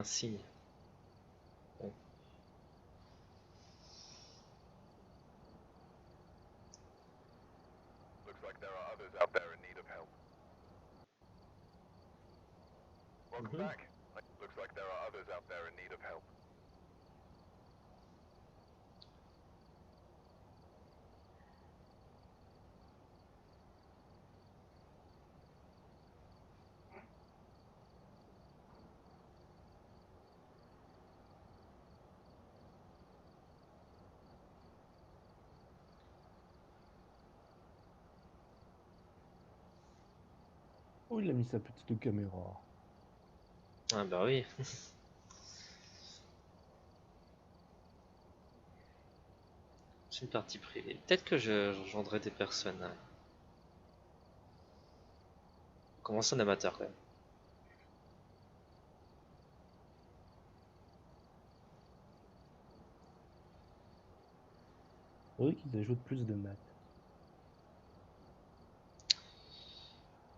Un signe. Ouais. Looks like there are others out there in need of help. Welcome back. Looks like there are others out there in need of help. Oh, il a mis sa petite caméra. Ah bah oui. C'est une partie privée. Peut-être que je rejoindrai des personnes. Commence un amateur quand même. Faudrait qu'ils ajoutent plus de maths.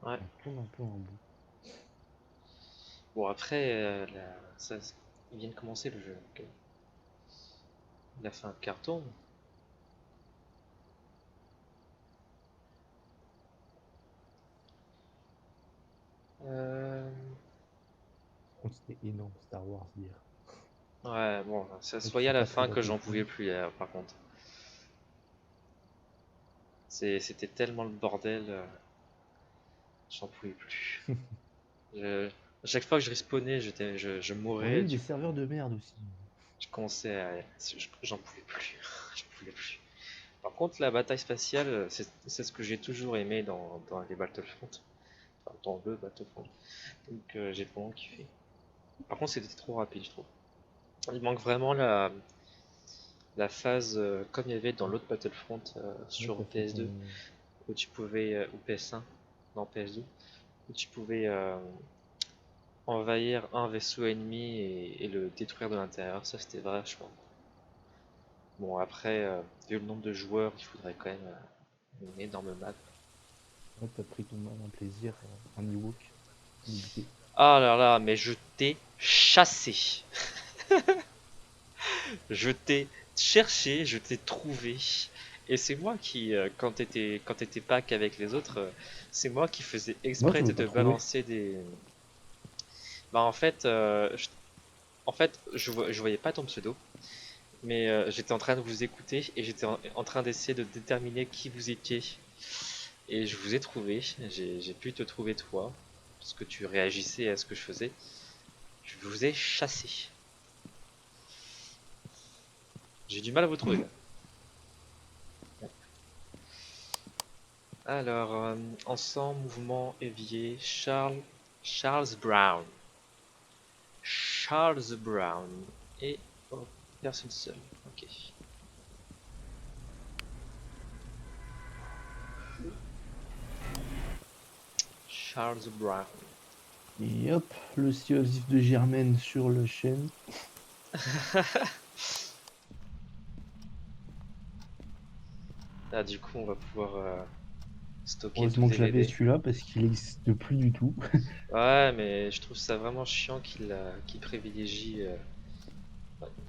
Ouais. On tourne un peu en bout. Bon après, il vient de commencer le jeu. Donc, il a fait un carton. Euh... Contre, c'était énorme Star Wars hier. Ouais, bon, ça se Là, tu voyait fais à la pas très fin que j'en pouvais attention. plus, par contre. C'était tellement le bordel, j'en pouvais plus. Je- à chaque fois que je respawnais, je On a mourais, eu des serveurs de merde aussi. je commençais à... J'en pouvais plus, je pouvais plus. Par contre, la bataille spatiale, c'est ce que j'ai toujours aimé dans les Battlefront, enfin, dans le Battlefront. Donc j'ai vraiment kiffé. Par contre, c'était trop rapide, je trouve. Il manque vraiment la phase comme il y avait dans l'autre Battlefront Ouais, sur t'as fait PS2, ton... où tu pouvais, ou PS1, non PS2, où tu pouvais envahir un vaisseau ennemi et le détruire de l'intérieur. Ça, c'était vachement. Bon, après, vu le nombre de joueurs, il faudrait quand même une énorme map. Ouais, t'as pris ton mal un plaisir, un Ewok. Limité. Ah là là, mais je t'ai chassé. Je t'ai cherché, je t'ai trouvé. Et c'est moi qui, quand t'étais pas qu'avec les autres, c'est moi qui faisais Moi, exprès tu de veux pas te trouver. balancer des. Bah en fait, je voyais pas ton pseudo, mais j'étais en train de vous écouter et j'étais en train d'essayer de déterminer qui vous étiez. Et je vous ai trouvé, j'ai pu te trouver toi, parce que tu réagissais à ce que je faisais. Je vous ai chassé. J'ai du mal à vous trouver là. Alors, ensemble, mouvement, évier, Charles Brown. Charles Brown. Et oh, personne seul. Ok. Charles Brown. Et hop, le Sea de Germaine sur le chaîne. Ah, du coup, on va pouvoir stocker tous Heureusement que tes je l'avais bébés. celui-là parce qu'il n'existe plus du tout. Ouais, mais je trouve ça vraiment chiant qu'il privilégie,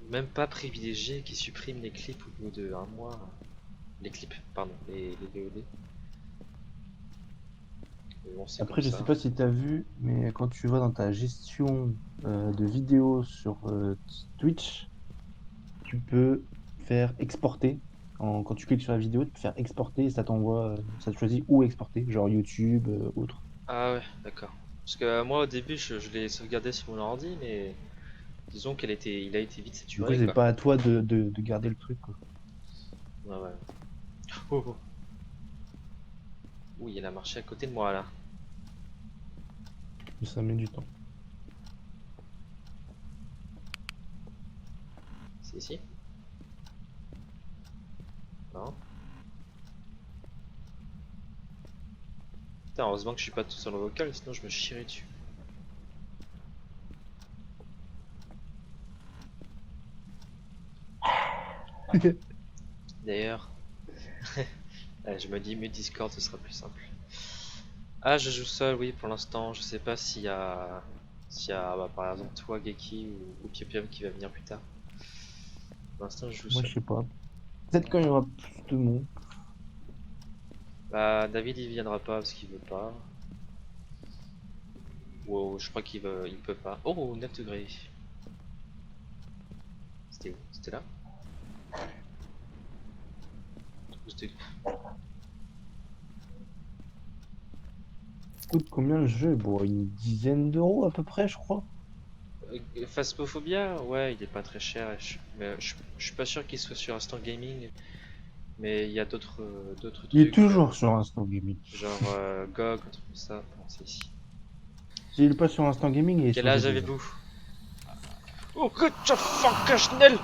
même pas privilégié, qu'il supprime les clips au bout de un mois. Les clips, pardon, les VOD. Mais bon, c'est comme Après, je sais ça. pas si tu as vu, mais quand tu vas dans ta gestion de vidéos sur Twitch, tu peux faire exporter. Quand tu cliques sur la vidéo, tu peux faire exporter et ça t'envoie, ça te choisit où exporter, genre YouTube, autre. Ah ouais, d'accord. Parce que moi au début je l'ai sauvegardé sur mon ordi, mais disons il a été vite Du coup, saturé c'est quoi. pas à toi de garder le truc, quoi. Ouais, ouais. Oh, oh. Oui, il a marché à côté de moi là. Ça met du temps. C'est ici? Non? Putain, heureusement que je suis pas tout sur le vocal, sinon je me chierais dessus. D'ailleurs, je me dis, mais Discord ce sera plus simple. Ah, je joue seul, oui, pour l'instant. Je sais pas S'il y a par exemple toi, Geki ou Pium qui va venir plus tard. Pour l'instant, je joue Moi, seul. je sais pas. Peut-être quand il y aura plus de monde. Bah, David il viendra pas parce qu'il veut pas. Wow, je crois il peut pas. Oh, 9 degrés. C'était où? C'était là? Ou c'était- Coûte combien le jeu? Bon, une dizaine d'euros à peu près, je crois. Phasmophobia, ouais, il est pas très cher. Mais je suis pas sûr qu'il soit sur Instant Gaming. Mais il y a d'autres Il est trucs, toujours sur Instant Gaming. genre GOG, un truc comme ça. Non, c'est ici. S'il est pas sur Instant Gaming, il est Quel sur âge G2A. avez-vous? Oh, que tu fuck Schnell!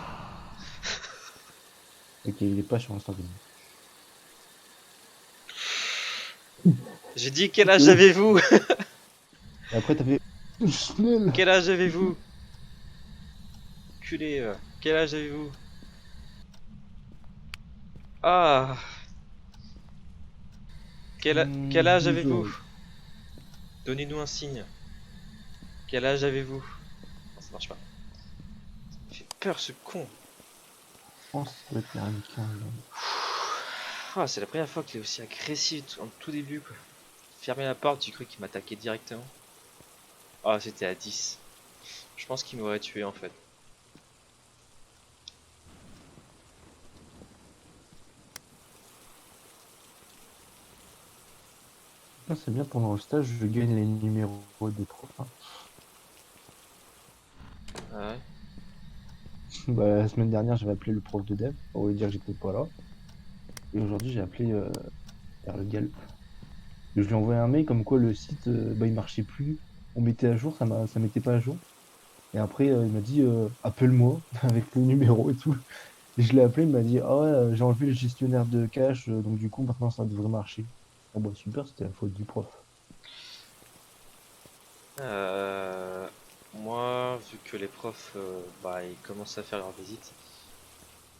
Ok, il est pas sur Instant Gaming. J'ai dit quel âge Ok. avez-vous? Et après, t'as fait Schnell. Quel âge avez-vous? Culé, quel âge avez-vous? Ah, quel âge 12 avez-vous? euros. Donnez-nous un signe. Quel âge avez-vous? Non, ça marche pas. Il fait peur ce con. Je pense que ça doit être les ramequins, là. Ah, c'est la première fois qu'il est aussi agressif en tout début quoi. Fermer la porte, j'ai cru qu'il m'attaquait directement. Ah, c'était à 10. Je pense qu'il m'aurait tué en fait. Ah, c'est bien pendant le stage, je gagne les numéros des profs. Hein. Ah ouais. Bah, la semaine dernière, j'avais appelé le prof de dev pour lui dire que j'étais pas là. Et aujourd'hui, j'ai appelé le Galp. Je lui ai envoyé un mail comme quoi le site, bah, il marchait plus. On mettait à jour, ça mettait pas à jour. Et après, il m'a dit appelle-moi avec le numéro et tout. Et je l'ai appelé, il m'a dit ah ouais, j'ai enlevé le gestionnaire de cache, donc du coup maintenant ça devrait marcher. Ah bah super, c'était la faute du prof. Moi, vu que les profs, bah, ils commencent à faire leur visite,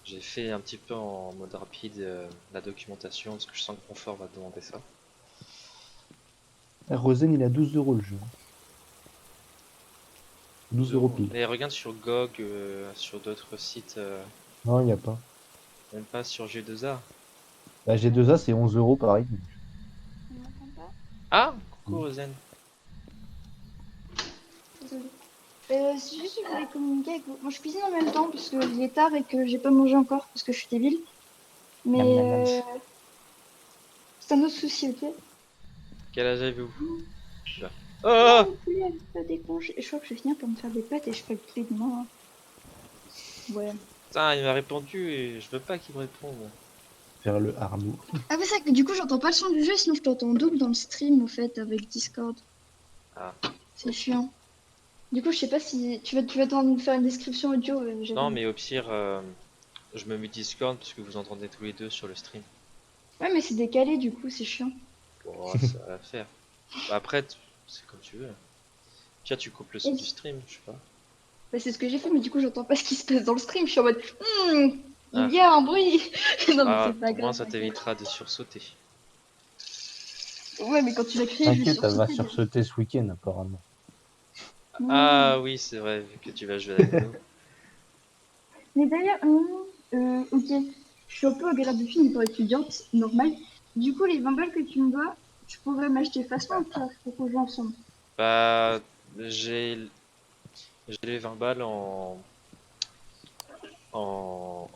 j'ai fait un petit peu en mode rapide la documentation parce que je sens que Confort va demander ça. Ah, Rosen, il a 12 euros le jeu. 12 euros 12 €. pile. Mais regarde sur GOG, sur d'autres sites, Non, il n'y a pas. même pas sur G2A. La G2A, c'est 11 euros pareil. On m'entend pas? Ah, coucou Oui. Rosen. Désolée. C'est juste que je voulais communiquer avec vous. Moi, je cuisine en même temps parce qu'il est tard et que j'ai pas mangé encore parce que je suis débile. Mais Miam, miam, miam. c'est un autre souci, ok? Quel âge avez-vous? Là. Oh, Oh! le poulet avec pas des conches. Et je crois que je vais finir par me faire des pâtes et je ferai le poulet demain. Ouais. Putain, il m'a répondu et je veux pas qu'il me réponde. Faire le Arnaud. Ah, mais ça, du coup, j'entends pas le son du jeu, sinon je t'entends en double dans le stream, au fait, avec Discord. Ah. C'est chiant. Du coup, je sais pas si tu vas t'en faire une description audio. Non, mais au pire, je me mets Discord parce que vous entendez tous les deux sur le stream. Ouais, mais c'est décalé, du coup, c'est chiant. Bon, ça va faire. Bah, après, c'est comme tu veux. Tiens, tu coupes le son du stream, je sais pas. Bah, c'est ce que j'ai fait, mais du coup, j'entends pas ce qui se passe dans le stream. Je suis en mode, Ah. il y a un bruit. Non, mais Ah, c'est pas au moins grave. ça t'inquiète. t'évitera de sursauter. Ouais, mais quand tu l'as créé, je vais T'inquiète, elle va sursauter. sursauter ce week-end apparemment. Ah oui, c'est vrai, vu que tu vas jouer avec nous. Mais d'ailleurs, ok, je suis un peu agréable de film pour étudiante, normal. Du coup, les 20 balles que tu me dois, tu pourrais m'acheter facilement, Pierre, pour qu'on joue ensemble. Bah, j'ai les 20 balles en, en,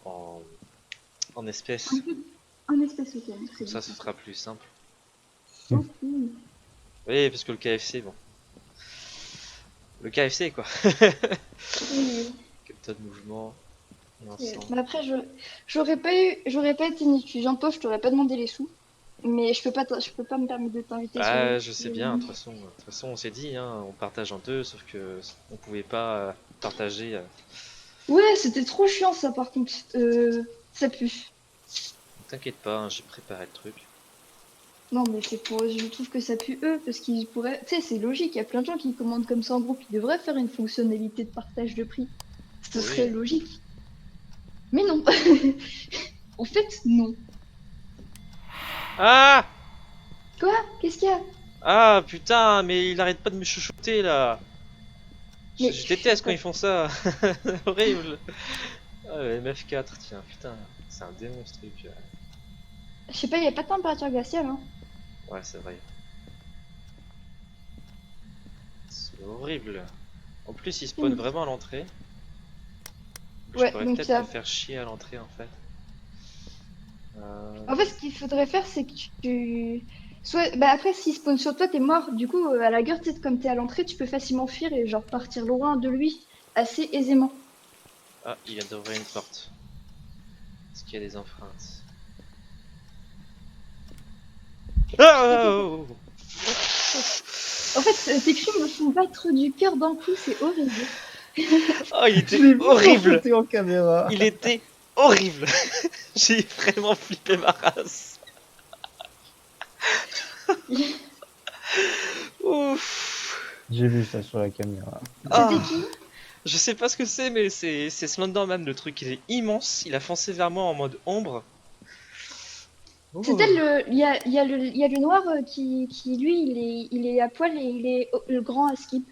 en espèces. En espèce, ok. Comme C'est ça, bon. ce sera plus simple. Ok. Oui, parce que le KFC, bon. Le KFC, quoi. Oui. Capteur de mouvement. Mais Ensemble. après, j'aurais pas été une étudiante pauvre, je t'aurais pas demandé les sous. Mais je peux pas me permettre de t'inviter sur Ah, les. je sais bien, de toute façon, on s'est dit, hein, on partage en deux, sauf que on pouvait pas partager. Ouais, c'était trop chiant ça par contre. Ça pue. T'inquiète pas, hein, j'ai préparé le truc. Non, mais c'est pour. Je trouve que ça pue eux, parce qu'ils pourraient. Tu sais, c'est logique, il y a plein de gens qui commandent comme ça en groupe, ils devraient faire une fonctionnalité de partage de prix. Ce serait Oui. logique. Mais non. En fait, non. Ah! Quoi? Qu'est-ce qu'il y a? Ah putain, mais il arrête pas de me chuchoter là. Mais- Je déteste quand ils font ça. Horrible. Ah, le MF4, tiens, putain, c'est un démon ce truc. Je sais pas, il y a pas de température glaciale, hein. Ouais, c'est vrai. C'est horrible. En plus, il spawn Mm. vraiment à l'entrée. Je Ouais, pourrais donc peut-être ça. me faire chier à l'entrée en fait. En fait, ce qu'il faudrait faire, c'est que tu. Soit... Bah après, s'il spawn sur toi, t'es mort. Du coup, à la gueule, tu sais, comme t'es à l'entrée, tu peux facilement fuir et genre partir loin de lui assez aisément. Ah, il vient d'ouvrir une porte. Est-ce qu'il y a des empreintes? Ah, oh, oh, oh. En fait, tes cris me font battre du cœur d'un coup, c'est horrible. Oh, il Je était l'ai vu horrible! sauter en caméra. Il était horrible! J'ai vraiment flippé ma race. Ouf! J'ai vu ça sur la caméra. Ah, C'était qui? je sais pas ce que c'est, mais c'est Slenderman le truc. Il est immense. Il a foncé vers moi en mode ombre. C'était Oh. le. Il y a le noir qui lui, il est à poil et il est le grand à skip.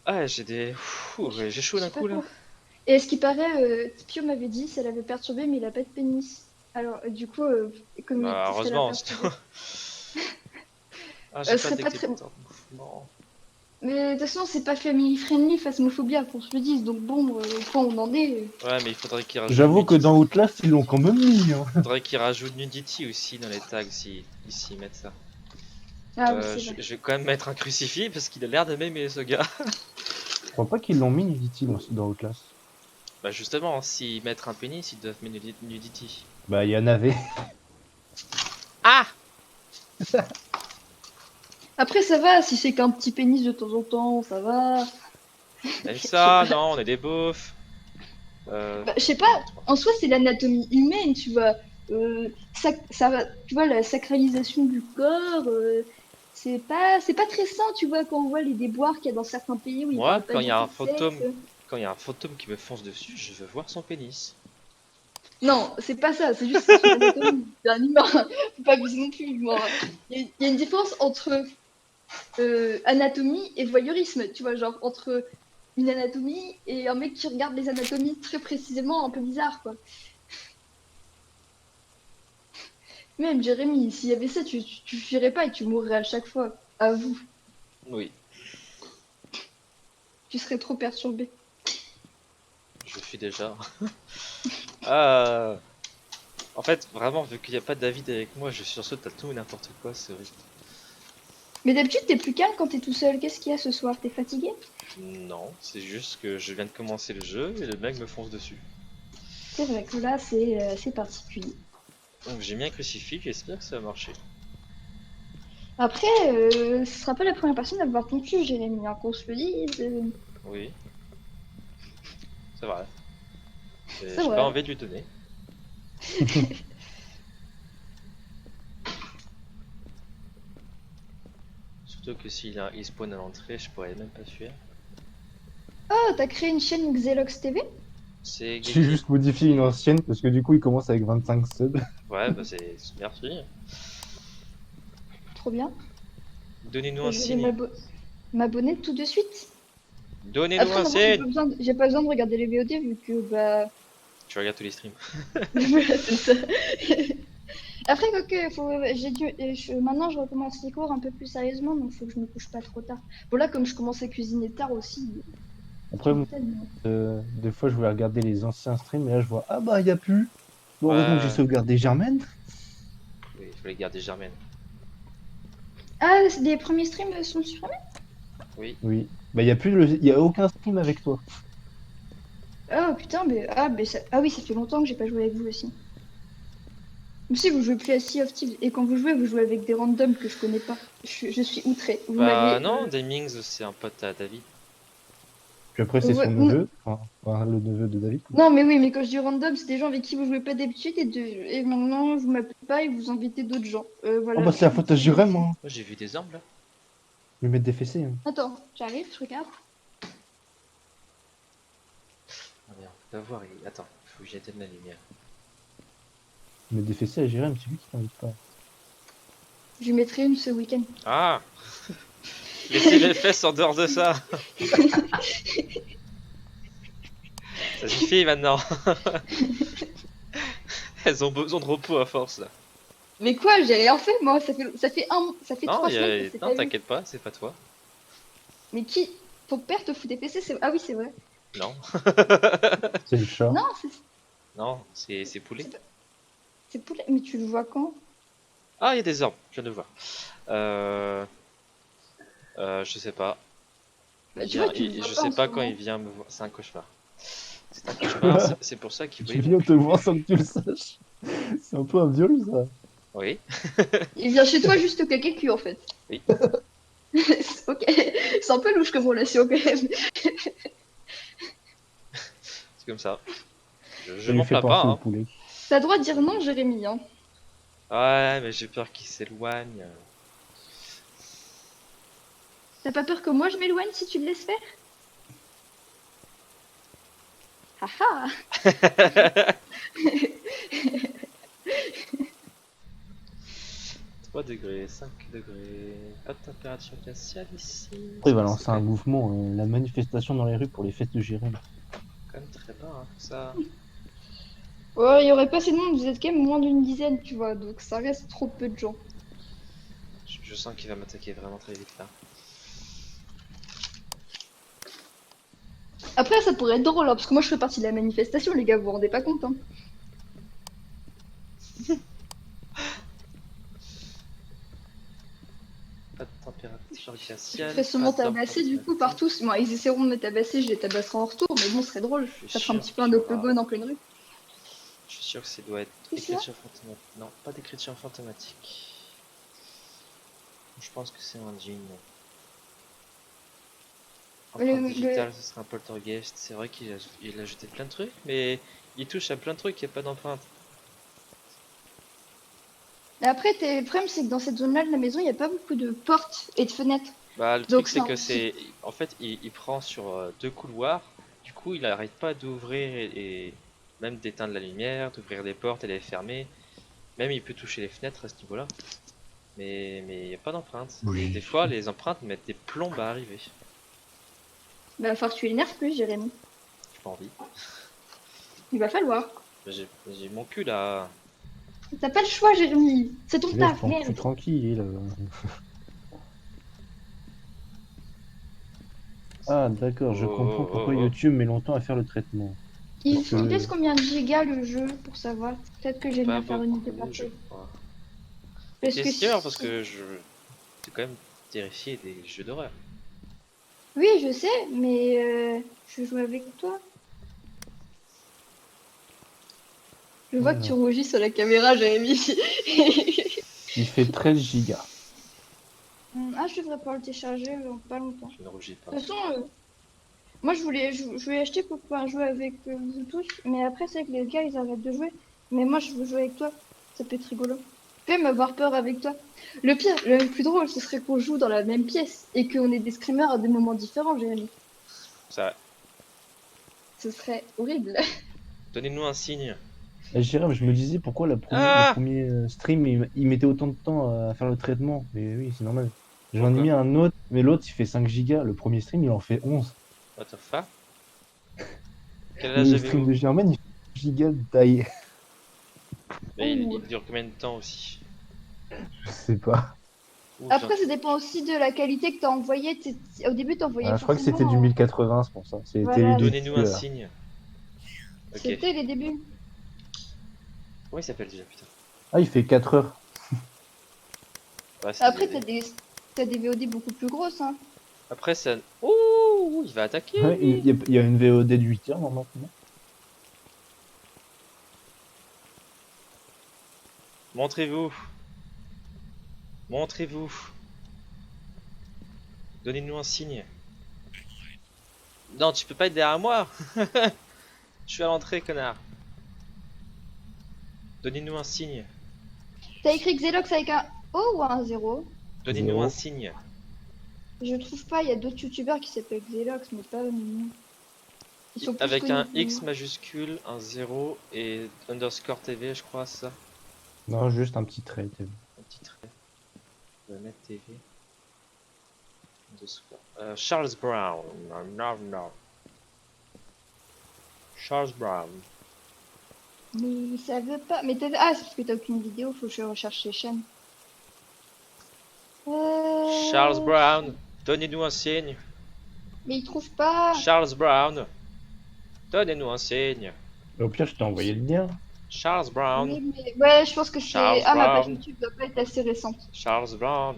Ah, j'ai des. Ouh, ouais, j'ai chaud Je d'un sais pas coup là. quoi. Et à ce qui paraît, Pio m'avait dit, ça l'avait perturbé, mais il a pas de pénis. Alors, du coup, comme Bah, ça l'a heureusement. perturbé. Ah, j'ai Ce pas serait de pas très. détecteur de mouvement. Mais de toute façon, c'est pas family friendly, Phasmophobia, qu'on se le dise. Donc bon, au point où on en est. Ouais, mais il faudrait qu'il rajoute J'avoue que nudity. dans Outlast, ils l'ont quand même mis. Hein. Faudrait qu'il rajoute nudity aussi dans les tags si s'ils mettent ça. Ah oui, c'est Je, vrai. je vais quand même mettre un crucifix parce qu'il a l'air de m'aimer ce gars. Je crois pas qu'ils l'ont mis Nudity dans Outlast. Bah justement, s'ils mettent un pénis, ils doivent mettre nudity. Bah, il y en avait. Ah! Après, ça va, si c'est qu'un petit pénis de temps en temps, ça va. Même Je sais ça, pas. non, on est des beaufs. Bah, je sais pas, en soi, c'est l'anatomie humaine, tu vois. Tu vois, la sacralisation du corps, c'est pas très sain, tu vois, quand on voit les déboires qu'il y a dans certains pays où ils Moi, parlent pas quand il du y a tout un de sexe. fantôme, quand il y a un fantôme qui me fonce dessus, je veux voir son pénis. Non, c'est pas ça, c'est juste son anatomie d'un humain. Faut pas abuser non plus. Genre, il y a une différence entre anatomie et voyeurisme, tu vois, genre entre une anatomie et un mec qui regarde les anatomies très précisément, un peu bizarre, quoi. Même Jérémy, s'il y avait ça, tu fuirais pas et tu mourrais à chaque fois. À vous, Oui, tu serais trop perturbé. je suis déjà. Ah. En fait, vraiment, vu qu'il n'y a pas David avec moi, je sursaute à tout et n'importe quoi, c'est horrible. Mais d'habitude, t'es plus calme quand t'es tout seul. Qu'est-ce qu'il y a ce soir? T'es fatigué? Non, c'est juste que je viens de commencer le jeu et le mec me fonce dessus. C'est vrai que là, c'est particulier. Donc j'ai mis un crucifix, j'espère que ça va marcher. Après, ce sera pas la première personne à voir ton cul, Jérémy, hein, qu'on se le dise. Oui, c'est vrai. C'est J'ai vrai. pas envie de lui donner. Surtout que il spawn à l'entrée, je pourrais même pas fuir. Oh, t'as créé une chaîne Xelox TV? C'est J'ai Geki. juste modifié une ancienne parce que du coup, il commence avec 25 subs. Ouais, bah c'est. Merci. Trop bien. Donnez-nous un Je vais signe. m'abonner tout de suite. Donnez-nous Après, un normalement, signe. j'ai pas besoin de regarder les VOD vu que, bah, Tu regardes tous les streams. voilà, c'est ça. Après, quoique, maintenant, je recommence les cours un peu plus sérieusement, donc faut que je me couche pas trop tard. Bon, là, comme je commence à cuisiner tard aussi, Après, moi, peut-être, mais- des fois, je voulais regarder les anciens streams et là, je vois, ah bah, il y a plus. Bon, heureusement que j'ai Ouais, sauvegardé Germaine. oui, il faut les garder Germaine. Ah, les premiers streams sont supprimés? Oui. Oui. Bah, il y a aucun stream avec toi. Oh putain, ah oui, ça fait longtemps que j'ai pas joué avec vous aussi. Mais si vous jouez plus à Sea of Thieves, et quand vous jouez avec des randoms que je connais pas. Je suis outré. Vous Bah m'avez. non, Demings c'est un pote à David. Puis après, c'est Ouais, son neveu. Enfin, le neveu de David. non, mais oui, mais quand je dis random, c'est des gens avec qui vous jouez pas d'habitude et maintenant vous m'appelez pas et vous invitez d'autres gens. Oh, Voilà. bah, c'est la faute à Jérém, hein. Moi j'ai vu des armes là. Je vais mettre des fessées. Hein. Attends, j'arrive, je regarde. Ah merde, on peut pas voir. Attends, faut que j'éteigne la lumière. Je vais mettre des fessées à Jérém, c'est lui qui t'invite pas. Je lui mettrai une ce week-end. Ah! Laissez les fesses en dehors de ça. Ça suffit maintenant. Elles ont besoin de repos à force là. Mais quoi, j'ai rien fait moi, ça fait Non, 3 semaines que c'est non, pas vu. t'inquiète pas, c'est pas toi. Mais qui? Ton père te fout des PC, c'est... Ah oui, c'est vrai. Non, C'est le chat. Non, non, c'est poulet. c'est poulet. Mais tu le vois quand? Ah, il y a des orbes, je viens de voir. Je sais pas. Bah tu vois, tu le vois Je pas sais en ce pas quand moment. il vient me voir. C'est un cauchemar. C'est un cauchemar, c'est pour ça qu'il Tu voyait viens mon te cul. voir sans que tu le saches. C'est un peu un viol, ça. Oui, Il vient chez toi juste claquer le cul en fait. oui. Ok, c'est un peu louche comme relation quand même. C'est comme ça. Je Ça lui m'en fait plains pas, penser au hein. poulet. T'as le droit de dire non, Jérémy, hein. Ouais, mais j'ai peur qu'il s'éloigne. T'as pas peur que moi je m'éloigne si tu le laisses faire? Haha. 3 degrés, 5 degrés. Pas de température glaciale ici. Après, il va C'est lancer un mouvement, la manifestation dans les rues pour les fêtes de Jérémy. quand même très bas, hein, tout ça. Ouais, il y aurait pas assez de monde, vous êtes quand même moins d'une dizaine, tu vois, donc ça reste trop peu de gens. Je sens qu'il va m'attaquer vraiment très vite là. Après, ça pourrait être drôle, hein, parce que moi je fais partie de la manifestation, les gars, vous vous rendez pas compte, hein. Pas de température Je glaciale. ferai Pas sûrement d'orbe tabasser du coup automatique. partout. Bon, ils essaieront de me tabasser, je les tabasserai en retour, mais bon, ce serait drôle. Je Ça suis fera un sûr petit peu un qu'il y aura. octogone en pleine rue. Je suis sûr que ça doit être Qu'est-ce qu'il y a? écriture fantomatique. Non, pas d'écriture fantomatique. Je pense que c'est un jean. Le, Empreinte le- digitale, ce serait un poltergeist. C'est vrai qu'il a jeté plein de trucs, mais il touche à plein de trucs, il n'y a pas d'empreinte. Après, le problème, c'est que dans cette zone-là de la maison, il n'y a pas beaucoup de portes et de fenêtres. Bah, le truc, Donc, c'est ça, que c'est. En fait, il prend sur deux couloirs. Du coup, il n'arrête pas d'ouvrir et même d'éteindre la lumière, d'ouvrir les portes et les fermer. Même il peut toucher les fenêtres à ce niveau-là. Mais il n'y a pas d'empreinte. Et des Oui. fois, les empreintes mettent des plombes à arriver. bah, va falloir que tu l'énerves plus, Jérémy. J'ai pas envie. Il va falloir. J'ai mon cul là. T'as pas le choix, Jérémy. C'est ton Laisse taf, ton cul merde. tranquille. Ah, d'accord, je comprends pourquoi Oh. YouTube met longtemps à faire le traitement. Il Parce que te laisse combien de gigas le jeu pour savoir? Peut-être que j'ai Pas bien faire une idée beaucoup, je parfaite. crois. Parce T'es que sûr parce que j'ai quand même terrifié des jeux d'horreur. Oui, je sais, mais je joue avec toi. Je vois que tu rougis sur la caméra, Jérémy. il fait 13 gigas. Ah, je devrais pas le télécharger dans pas longtemps. Je ne rougis pas. De toute façon, moi je voulais acheter pour pouvoir jouer avec vous tous, mais après c'est que les gars ils arrêtent de jouer. Mais moi je veux jouer avec toi, ça peut être rigolo. Tu peux même avoir peur avec toi. Le pire, le plus drôle, ce serait qu'on joue dans la même pièce et qu'on ait des screamers à des moments différents, Jérémy. Ça, Ce serait horrible. donnez-nous un signe. Et Jérôme, je me disais pourquoi le Ah! premier stream il mettait autant de temps à faire le traitement. Mais oui, c'est normal. J'en ai Pourquoi? mis un autre, mais l'autre il fait 5 gigas. Le premier stream il en fait 11. What the fuck? Quel âge Le stream avez-vous? de Germaine il fait 1 giga de taille. Mais Ouh. il dure combien de temps aussi? Je sais pas. Ouh, Après, ça dépend aussi de la qualité que t'as envoyé. Au début, t'as envoyé Ah, je crois que c'était du forcément. 1080, c'est pour ça. C'était les Voilà, débuts. donnez-nous un signe. Ok. c'était les débuts. Comment il s'appelle déjà, putain? Ah, il fait 4 heures. Ouais, c'est Après, des- t'as des VOD beaucoup plus grosses, hein. Après, ça. Ouh, il va attaquer, Ouais, lui. il y a une VOD de 8 heures maintenant. Montrez-vous. Montrez-vous. Donnez-nous un signe. Non, tu peux pas être derrière moi. Je suis à l'entrée, connard. Donnez-nous un signe. T'as écrit Xelox avec un O ou un 0? Donnez-nous Zéro. un signe. Je trouve pas, il y a d'autres youtubeurs qui s'appellent Xelox, mais pas nous. Ils sont plus Avec connus un que X nous. majuscule, un 0 et underscore TV, je crois, ça. Non, juste un petit trait. Un petit trait. On va mettre TV. Charles Brown. Non, non. Charles Brown. Mais ça veut pas. Mais ah, c'est parce que t'as aucune vidéo, faut que je recherche les chaînes. Charles Brown, donnez-nous un signe. Mais il trouve pas. Charles Brown, donnez-nous un signe. Au pire, je t'ai envoyé le lien. Charles Brown, Oui, mais... Ouais, je pense que c'est. Charles Ah, ma page Brown. YouTube doit pas être assez récente. Charles Brown.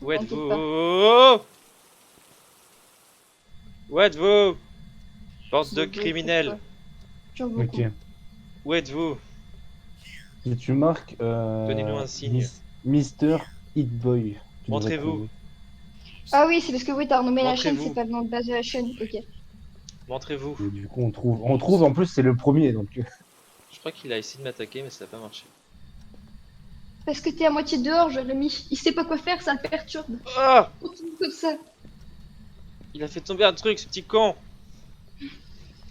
Où T'inquiète êtes-vous? Où êtes-vous? Bande de J'en veux criminels. beaucoup. J'en veux Ok. beaucoup. Où êtes-vous? Si tu marques Donnez-nous un signe. Mister Hit Boy. tu devrais Montrez-vous. trouver. Ah oui, c'est parce que oui, t'as renommé la chaîne, Montrez-vous. c'est pas le nom de base de la chaîne. Ok. Montrez-vous. Et du coup, on trouve. On trouve en plus, c'est le premier. Donc, Je crois qu'il a essayé de m'attaquer, mais ça n'a pas marché. Parce que t'es à moitié dehors, Jérémy. Il sait pas quoi faire, ça le perturbe. Ah! Continue comme ça. Il a fait tomber un truc, ce petit con!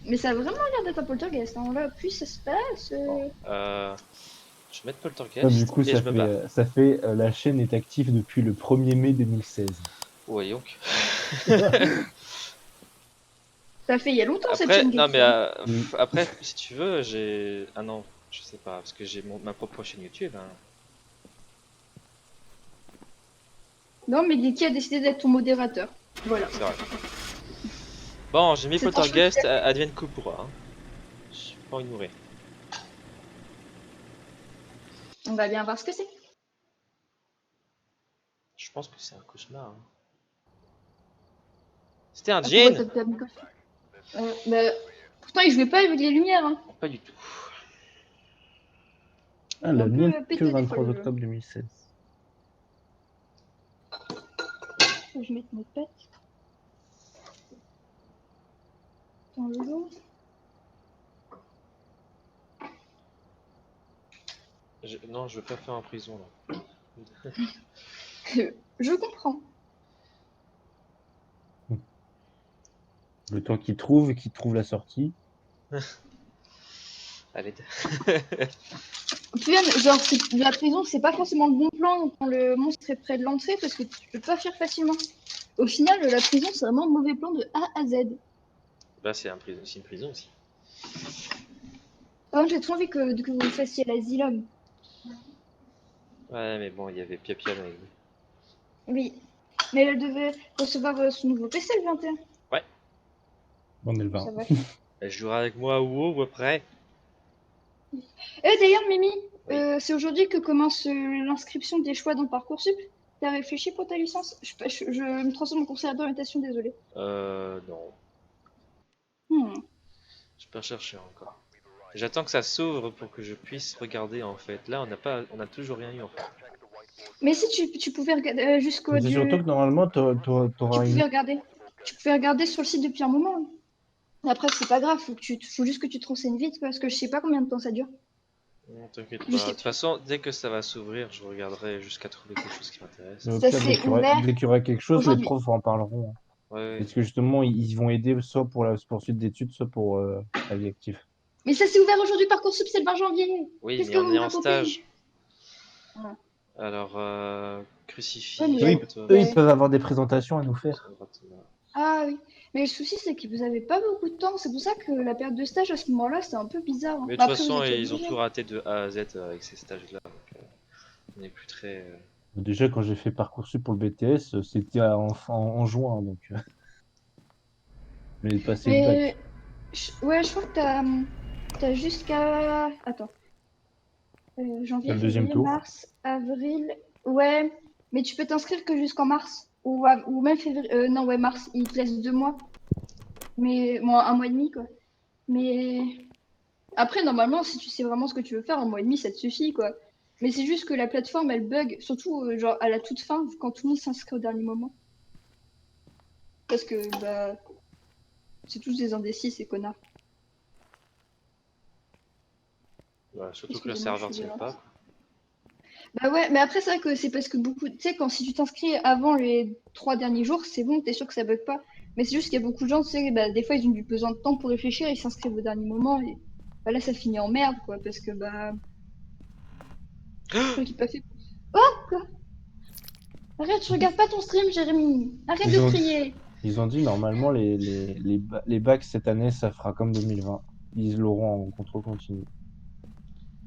Mais ça a vraiment l'air d'être un poltergeist. Hein. Là, puis ça se passe. Je vais mettre Poltergeist ça, du coup, et je me bats. ça fait la chaîne est active depuis le 1er mai 2016. Voyons. Ça fait il y a longtemps cette Après, chaîne. non mais Mm. après, si tu veux, j'ai... Ah non, je sais pas, parce que j'ai ma propre chaîne YouTube. Hein. Non, mais Dicky a décidé d'être ton modérateur. Voilà. C'est vrai. Bon, j'ai mis C'est ton Poltergeist, advienne que pourra. Hein. J'ai pas envie de mourir. On va bien voir ce que c'est. Je pense que c'est un cauchemar. Hein. C'était un Ah, djinn? pourquoi t'as pas mis comme ça bah, pourtant, il jouait pas avec les lumières. Hein. Pas du tout. Ah, la Un peu mienne pété que des 23 fois, le jeu. octobre 2016. Faut que je mette mes pattes. Dans le lot. Non, je veux pas faire en prison là. Je comprends. Le temps qu'il trouve la sortie. Allez. Puis même, genre, la prison, c'est pas forcément le bon plan quand le monstre est près de l'entrée parce que tu peux pas fuir facilement. Au final, la prison, c'est vraiment un mauvais plan de A à Z. Bah c'est une prison aussi. Par contre, j'ai trop envie que vous fassiez l'asylum. Ouais, mais bon, il y avait Pia Pia avec nous. Oui. Mais elle devait recevoir son nouveau PC le 21. On est le Ça 20. va. Elle jouera avec moi ou après. D'ailleurs, Mimi, Oui. c'est aujourd'hui que commence l'inscription des choix dans Parcoursup. T'as réfléchi pour ta licence? Je me transforme en conseillère d'orientation, désolé. Non. Je peux chercher encore. J'attends que ça s'ouvre pour que je puisse regarder en fait. Là, on a toujours rien eu en fait. Mais si tu pouvais regarder jusqu'au Mais c'est surtout que normalement, tu t'auras pouvais une. regarder. Tu pouvais regarder sur le site depuis un moment. Hein. Après, c'est pas grave, faut juste que tu te renseignes vite parce que je sais pas combien de temps ça dure. Non, t'inquiète Je pas. sais De toute façon, dès que ça va s'ouvrir, je regarderai jusqu'à trouver quelque chose qui m'intéresse. Au Ça pire, s'est ouvert dès qu'il y aura quelque chose, les aujourd'hui. profs en parleront. Ouais, Parce que justement, ils vont aider soit pour la poursuite d'études, soit pour la vie active. Mais ça s'est ouvert aujourd'hui Parcoursup, c'est le 20 janvier. oui, Qu'est-ce mais que on vous est me en racontez? stage. Ouais. Alors, crucifix. Ouais, mais Eux, Ouais. eux, ils peuvent avoir des présentations à nous faire. Ah oui. Mais le souci, c'est que vous avez pas beaucoup de temps. C'est pour ça que la période de stage à ce moment-là, c'était un peu bizarre. Hein. Mais de Bah, toute après, vous façon, étiez ils ont obligés. tout raté de A à Z avec ces stages-là. Donc, on n'est plus très. Déjà, quand j'ai fait Parcoursup pour le BTS, c'était en juin. Donc, je venais de passer le bac. Mais ouais, je crois que t'as jusqu'à. Attends. Janvier, C'est le deuxième février, tour. mars, avril. Ouais, mais tu peux t'inscrire que jusqu'en mars. Ou même février. Non, ouais, mars. Il te laisse 2 mois. Mais bon, 1 mois et demi, quoi. Mais après, normalement, si tu sais vraiment ce que tu veux faire, 1 mois et demi, ça te suffit, quoi. Mais c'est juste que la plateforme, elle bug, surtout genre à la toute fin, quand tout le monde s'inscrit au dernier moment. Parce que, bah, c'est tous des indécis, ces connards. Voilà, surtout que le Excusez-moi, serveur je suis tient violente. pas. Bah ouais, mais après, c'est vrai que c'est parce que beaucoup. Tu sais, si tu t'inscris avant les 3 derniers jours, c'est bon, t'es sûr que ça bug pas. Mais c'est juste qu'il y a beaucoup de gens, tu sais, bah, des fois, ils ont du besoin de temps pour réfléchir, ils s'inscrivent au dernier moment, et bah, là, ça finit en merde, quoi, parce que, bah. Le truc est pas fait. Oh, quoi? Arrête, je regarde pas ton stream, Jérémy. Arrête Ils de ont, crier. ils ont dit normalement les bacs cette année ça fera comme 2020. Ils l'auront en contrôle continu.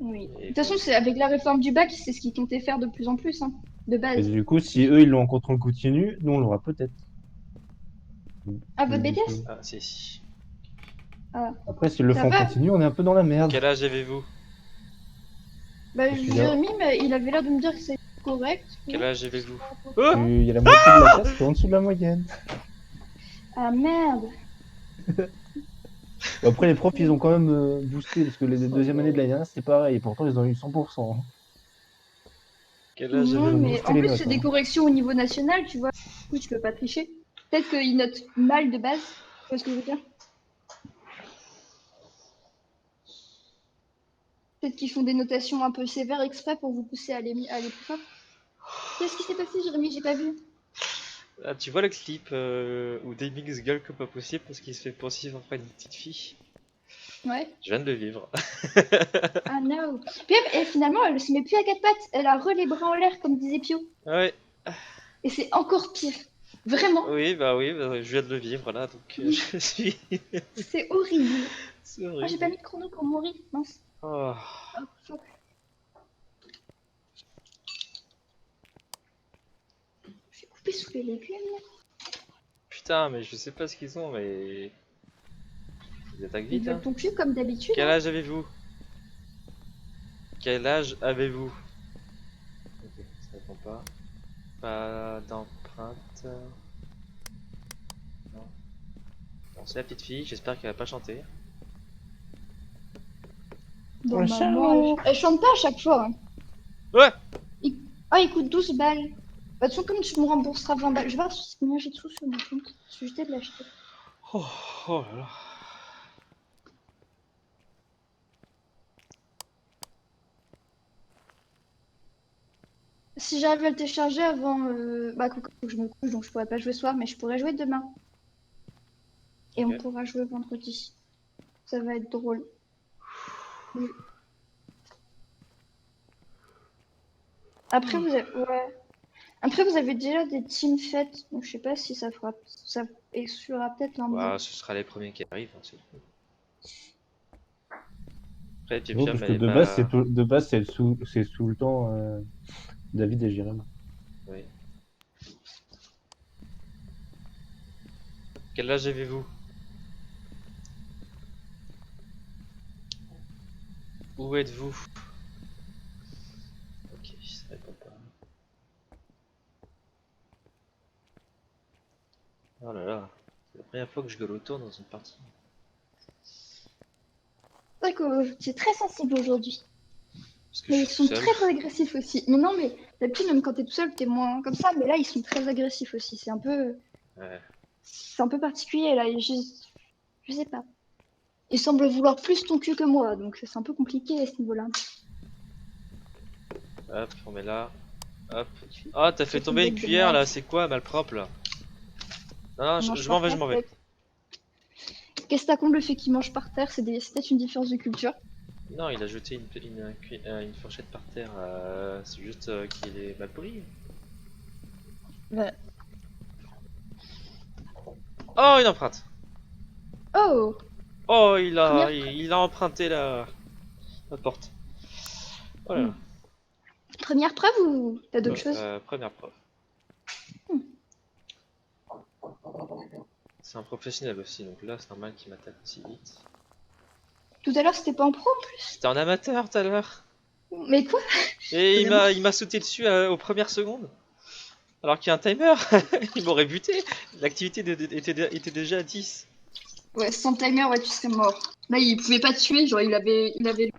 Oui. De Et toute façon, c'est avec la réforme du bac, c'est ce qu'ils comptaient faire de plus en plus, hein, de Et base. du coup, si eux ils l'ont en contrôle continu, nous on l'aura peut-être. Ah, Mais votre du BTS? coup- Ah, si. Ah, Après, s'ils le ça font en va. continu, on est un peu dans la merde. Quel âge avez-vous? Bah, Parce qu'il y a, Jérémy, mais il avait l'air de me dire que c'est correct. Quel Oui. âge avez-vous? Oh! Pourquoi? il y a la moitié de la classe qui est en dessous de la moyenne. Ah, merde. Bon, après, les profs, ils ont quand même boosté, parce que les Oh deuxièmes années de non. l'année dernière, c'était pareil, et pourtant, ils ont eu 100%. Hein. Quel âge Ils Non, ont avez-vous? mais boosté en les plus, notes. c'est des Hein. corrections au niveau national, tu vois. Du coup, tu peux pas tricher. Peut-être qu'ils notent mal de base. Tu vois ce que je veux dire? Peut-être qu'ils font des notations un peu sévères exprès pour vous pousser à aller plus fort. Qu'est-ce qui s'est passé, Jérémy? J'ai pas vu. Ah, tu vois le clip où Demix gueule comme pas possible parce qu'il se fait poursuivre par une petite fille? Ouais. Je viens de le vivre. Ah no. Puis et finalement, elle se met plus à quatre pattes. Elle a re les bras en l'air, comme disait Pio. Ouais, Et c'est encore pire. Vraiment. oui, bah, je viens de le vivre là, donc je suis. C'est horrible. C'est Ah, j'ai pas horrible. mis de chrono pour mourir. Mince. Oh. Oh, fuck. Je vais couper sous les légumes. Putain, mais je sais pas ce qu'ils ont, mais. Ils attaquent Ils vite, veulent hein. ton cul comme d'habitude. Quel Hein. âge avez-vous? Quel âge avez-vous? Ok, ça répond pas. Pas d'empreinte. Non. Bon, c'est la petite fille, j'espère qu'elle va pas chanter. Bon, Oh, maman, elle chante pas à chaque fois. Hein. Ouais! Ah, il coûte 12 balles. Bah, de toute façon, comme tu me rembourseras 20 balles, je vais voir combien j'ai de sous sur mon compte. Je vais jeter de l'acheter. Oh, oh là là. Si j'arrive à le télécharger avant. Bah, faut que je me couche, donc je pourrais pas jouer ce soir, mais je pourrais jouer demain. Et on Ok. pourra jouer vendredi. Ça va être drôle. Oui. Après, vous avez... ouais. Après, vous avez déjà des teams faites, donc je sais pas si ça fera. Ça exclura peut-être lundi. Bah, ce sera les premiers qui arrivent, hein, c'est tout. Après, Non, Pim parce que elle est pas. de base, c'est sous le temps David et Jérém. Oui. Quel âge avez-vous? Où êtes-vous? Ok, ça répond pas. Oh là là, c'est la première fois que je gueule autant dans une partie. D'accord, c'est très sensible aujourd'hui. Parce que Mais je ils suis tout sont seul. très agressifs aussi. Mais non, mais d'habitude, même quand t'es tout seul, t'es moins comme ça. Mais là, ils sont très agressifs aussi. Ouais. C'est un peu particulier là. Je sais pas. Ils semblent vouloir plus ton cul que moi, donc c'est un peu compliqué à ce niveau-là. Hop, on met là. Hop. Ah, t'as fait C'est tomber une bête de cuillère merde. là, c'est quoi, malpropre là? Non, non, Ils je mangent m'en par vais, je terre, m'en vais. peut-être. Qu'est-ce que t'as contre le fait qu'ils mangent par terre? C'est peut-être une différence de culture. Non, il a jeté une fourchette par terre. C'est juste qu'il est mal poli. Ouais. Oh, une empreinte. Oh! Oh, Première, il a emprunté la porte. Oh là là. première preuve ou t'as d'autres choses? Première preuve. Hmm. C'est un professionnel aussi, donc là c'est normal qu'il m'attaque aussi vite. Tout à l'heure, c'était pas en pro en plus. C'était en amateur tout à l'heure. Mais quoi? Et Vraiment? il m'a sauté dessus aux premières secondes. Alors qu'il y a un timer. Il m'aurait buté. L'activité était déjà à 10. Ouais, sans timer, ouais, tu serais mort. Là, il pouvait pas te tuer, genre il avait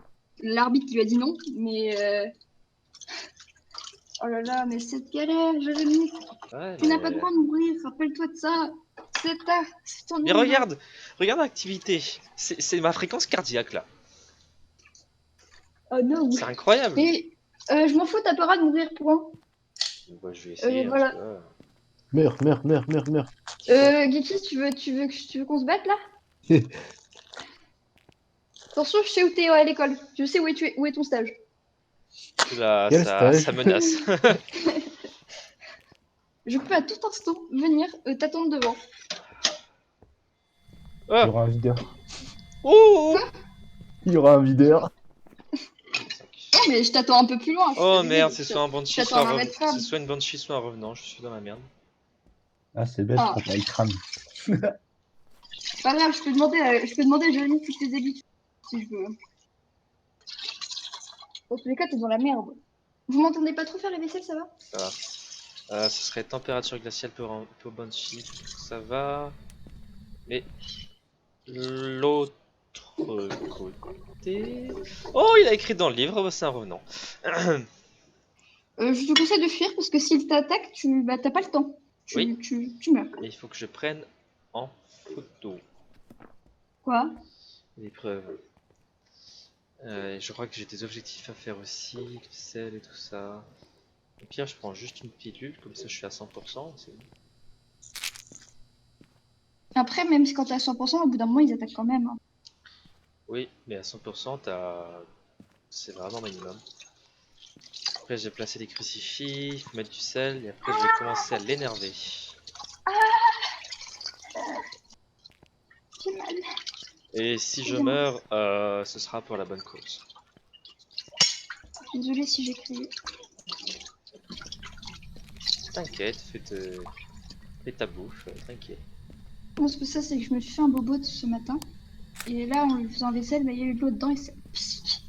l'arbitre qui lui a dit non, mais oh là là, mais cette galère, Jérémy, Ouais, tu n'as pas le mais... droit de mourir, rappelle-toi de ça. C'est ton Mais niveau. regarde l'activité. C'est ma fréquence cardiaque là. Oh non. C'est incroyable. Et je m'en fous, t'as pas le droit de mourir, point. Bah, je vais essayer. Voilà. Meurs, meurs, meurs, meurs, meurs. Geeky, tu veux qu'on se batte là? Attention, je sais où t'es à l'école. Je sais où est ton stage. Oula, Quel stage? ça menace. Je peux à tout instant venir t'attendre devant. Il y Ah. aura un videur. Oh, Il y aura un videur. Non, mais je t'attends un peu plus loin. je oh t'avais dit, merde, donc c'est je soit un banshee, t'attends soit à 20 mètres c'est ferme. soit une banshee, soit un revenant. Je suis dans la merde. Ah, c'est bête, je Ah. crois pas le crâne. C'est pas grave, je peux demander à Jérémy toutes tes habitudes si je veux. Dans tous les cas, t'es dans la merde. Vous m'entendez pas trop faire la vaisselle, ça va? Ça va. Ce serait température glaciale pour banshee. Ça va. Mais l'autre côté. Oh, il a écrit dans le livre, c'est un revenant. Je te conseille de fuir parce que s'il t'attaque, bah, t'as pas le temps. Oui. Tu meurs. Et il faut que je prenne en photo Quoi? l'épreuve. Je crois que j'ai des objectifs à faire aussi, du sel et tout ça. Au pire, je prends juste une pilule, comme ça je suis à 100%. Après, même si quand t'es à 100%, au bout d'un moment, ils attaquent quand même. Hein. Oui, mais à 100%, c'est vraiment minimum. Après, j'ai placé des crucifix, faut mettre du sel, et après, je vais commencer à l'énerver. J'ai mal. Et si je Excusez-moi. meurs, ce sera pour la bonne cause. Désolée si j'ai crié. T'inquiète, fais ta bouffe, t'inquiète. Non, ce que ça, c'est que je me suis fait un bobo ce matin. Et là, en lui faisant la vaisselle, bah, il y a eu de l'eau dedans et ça pique.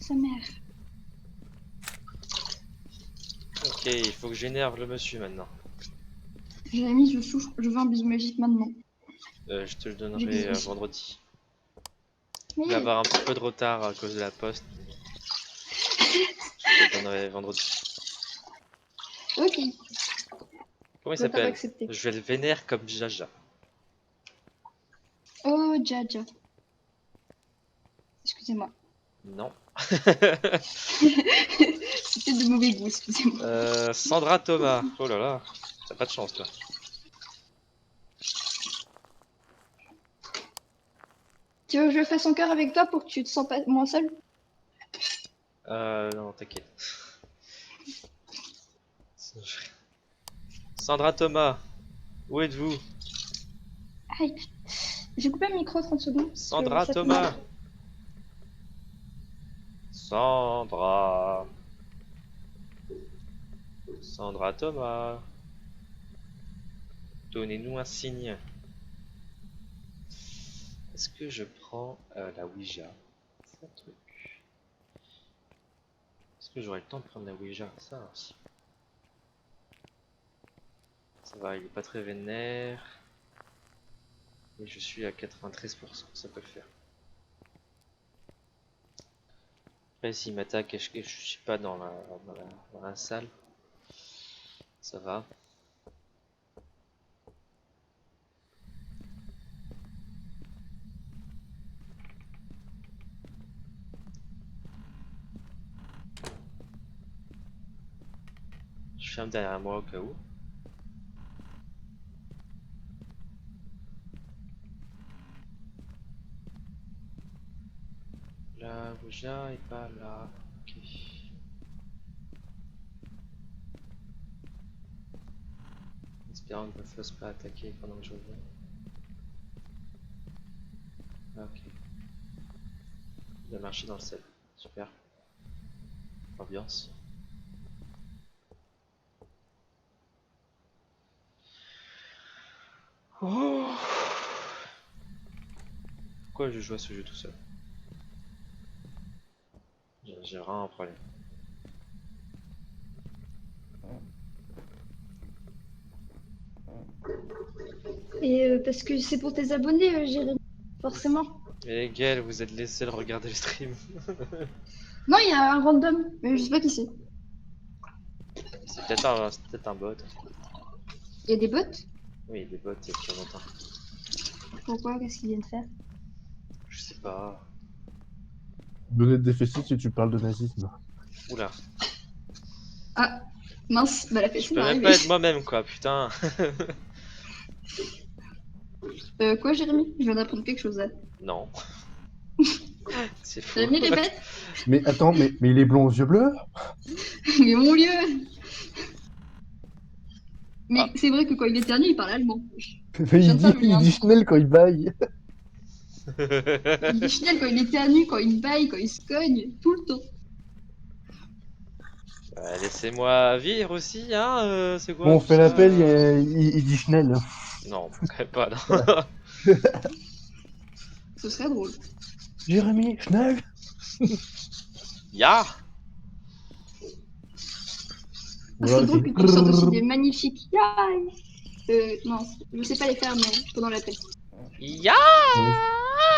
Sa mère. Ok, il faut que j'énerve le monsieur maintenant. Jérémy, je souffre, je veux un bisou magique maintenant. Je te le J'ai donnerai besoin. vendredi. Mais Il va y avoir un petit peu de retard à cause de la poste. Je te le donnerai vendredi. ok, Comment il retard s'appelle? accepté. Je vais le vénère comme Jaja. Oh, Jaja. Excusez-moi. Non. C'était de mauvais goût, excusez-moi. Sandra Thomas. Oh là là, t'as pas de chance toi. Tu veux que je fasse son cœur avec toi pour que tu te sens pas moins seul? Non, t'inquiète. Sandra Thomas, où êtes-vous? Aïe. J'ai coupé le micro 30 secondes. parce que Sandra ça fait Thomas. mal. Sandra. Sandra Thomas. Donnez-nous un signe. Est-ce que je prends la Ouija? C'est un truc. Est-ce que j'aurai le temps de prendre la Ouija? Ça aussi. Ça va, il est pas très vénère. Et je suis à 93%, ça peut le faire. Après, s'il m'attaque et je suis pas dans la salle, ça va. Je ferme derrière moi au cas où. La Ouija est pas là. Ok. Espérant que ne me fasse pas attaquer pendant que je reviens. Ok. Il a marché dans le sel. Super. Ambiance. Oh. Pourquoi je joue à ce jeu tout seul? J'ai vraiment un problème. Et parce que c'est pour tes abonnés, Jérémy. Forcément. Et Gaël, vous êtes les seuls à regarder le stream. Non, il y a un random, mais je sais pas qui c'est. C'est peut-être un bot. Il y a des bots? Oui, des bots il y a très longtemps. Pourquoi? Qu'est-ce qu'ils viennent faire? Je sais pas. Donner des fessiers si tu parles de nazisme. Oula. Ah, mince, bah la Je fessée peux m'est même arrivée. pas être moi-même quoi, putain. Quoi, Jérémy? Je viens d'apprendre quelque chose là. Non. C'est faux. Jérémy, répète. Mais attends, mais il est blond aux yeux bleus? Mais mon lieu! Mais Ah. c'est vrai que quand il éternue, il parle allemand. Mais viens de faire le il lien. dit Schnell quand il baille. Il dit Chanel quand il éternue, quand il baille, quand il se cogne, tout le temps. Laissez-moi vivre aussi, hein, c'est quoi Bon, on tout fait ça l'appel, il dit Schnell. Non, quand même pas, non. Ce serait drôle. Jérémy, Schnell. Ya Ou Ce alors serait il fait drôle que tu sortes aussi des magnifiques yaï. Non, je sais pas les faire, mais pendant l'appel. Ya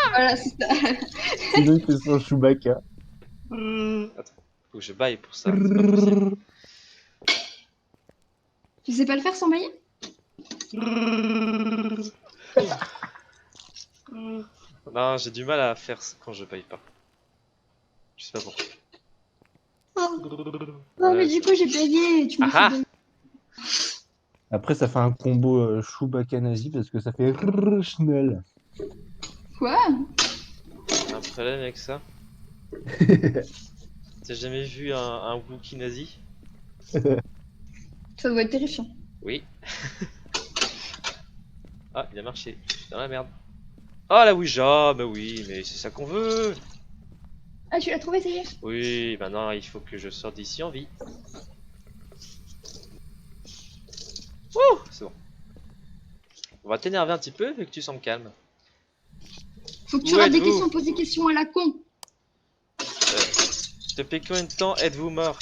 Voilà, c'est ça. Sinon il fait son Chewbacca. Attends, faut que je baille pour ça, c'est pas possible. Tu sais pas le faire sans mailler? Non, j'ai du mal à faire ça quand je baille pas. Je sais pas pourquoi. Non, mais Ouais, du c'est coup, j'ai payé. Tu me fais Ah bailler. Après, ça fait un combo Chewbacca nazi parce que ça fait Schnell. Quoi? un problème avec ça. T'as jamais vu un Wookiee nazi? Ça doit être terrifiant. Oui. Ah, il a marché. Je suis dans la merde. Oh la Ouija, bah oui, mais c'est ça qu'on veut. Ah, tu l'as trouvé, ça y est? Oui, maintenant il faut que je sorte d'ici en vie. Ouh, c'est bon. On va t'énerver un petit peu vu que tu sembles calme. Faut que tu Où rates des êtes-vous? questions, pose des questions à la con. Depuis combien de temps êtes-vous mort?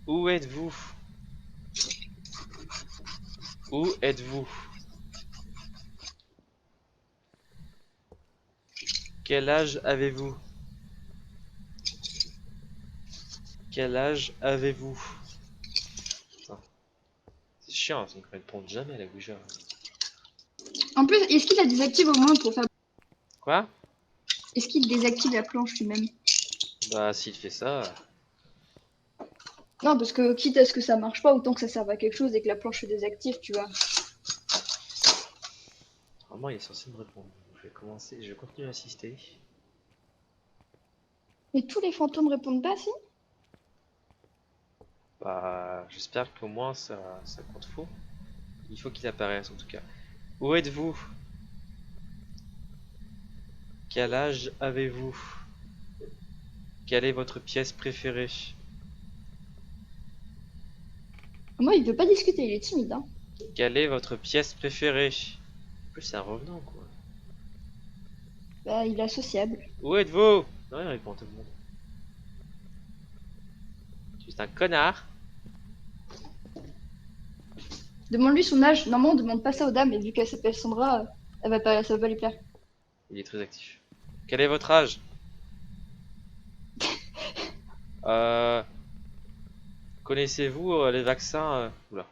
Où êtes-vous? Où êtes-vous? Quel âge avez-vous? Quel âge avez-vous? Putain, c'est chiant, ça ne répond jamais à la Ouija. En plus, est-ce qu'il la désactive au moins pour faire. Quoi? Est-ce qu'il désactive la planche lui-même? Bah s'il fait ça... Non, parce que quitte à ce que ça marche pas, autant que ça serve à quelque chose et que la planche se désactive, tu vois. Normalement il est censé me répondre. Je vais commencer, je vais continuer à assister. Mais tous les fantômes répondent pas, si? Bah j'espère qu'au moins ça compte faux. Il faut qu'il apparaisse en tout cas. Où êtes-vous? Quel âge avez-vous? Quelle est votre pièce préférée? Moi, il veut pas discuter, il est timide, hein. Quelle est votre pièce préférée? En plus c'est un revenant quoi. Bah, il est associable. Où êtes-vous? Non, il répond à tout le monde. Tu es un connard. Demande-lui son âge. Normalement, on demande pas ça aux dames, mais vu qu'elle s'appelle Sandra, ça va pas lui plaire. Il est très actif. Quel est votre âge? Euh... Connaissez-vous les vaccins Oula.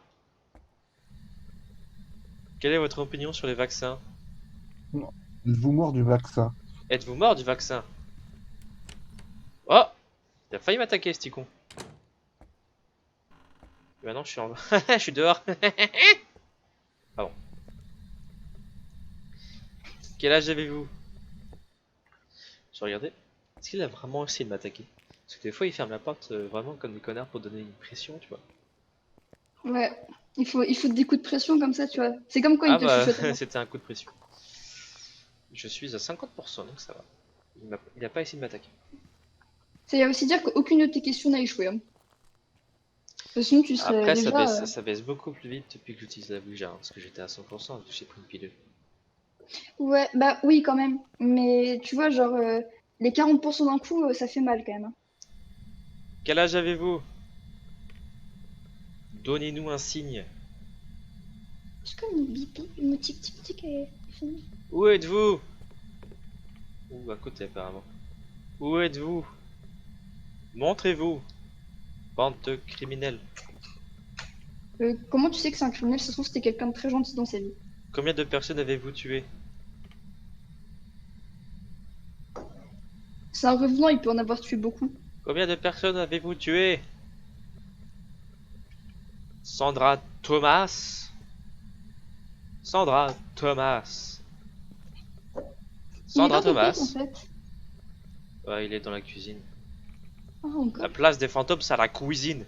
Quelle est votre opinion sur les vaccins? Je vous mords du vaccin. Êtes-vous mort du vaccin? Oh! Il a failli m'attaquer ce petit con. Et maintenant je suis en... je suis dehors. Pardon. Quel âge avez-vous? Je regardais. Est-ce qu'il a vraiment essayé de m'attaquer? Parce que des fois il ferme la porte vraiment comme des connards pour donner une pression, tu vois. Ouais, il faut des coups de pression comme ça, tu vois. C'est comme quand Ah il te bah chuchote. Avant. c'était un coup de pression. Je suis à 50% donc ça va. Il a pas essayé de m'attaquer. Ça veut aussi dire qu'aucune de tes questions n'a échoué. Hein. Parce que sinon, tu serais Après déjà. ça baisse beaucoup plus vite depuis que j'utilise la Ouija, hein, parce que j'étais à 100% vu que j'ai pris une pilule. Ouais, bah oui, quand même. Mais tu vois, genre, les 40% d'un coup, ça fait mal quand même. Hein. Quel âge avez-vous? Donnez-nous un signe. Est-ce que mon bip, mon tic-tic-tic est fini? Où êtes-vous? Ouh, à côté apparemment. Où êtes-vous? Montrez-vous, bande de criminels. Comment tu sais que c'est un criminel? Ça se trouve, c'était quelqu'un de très gentil dans sa vie. Combien de personnes avez-vous tué? C'est un revenant, il peut en avoir tué beaucoup. Combien de personnes avez-vous tué? Sandra Thomas? Sandra Thomas. Sandra il est pas Thomas. complète, en fait. Ouais, il est dans la cuisine. Oh, encore. La place des fantômes, c'est à la cuisine.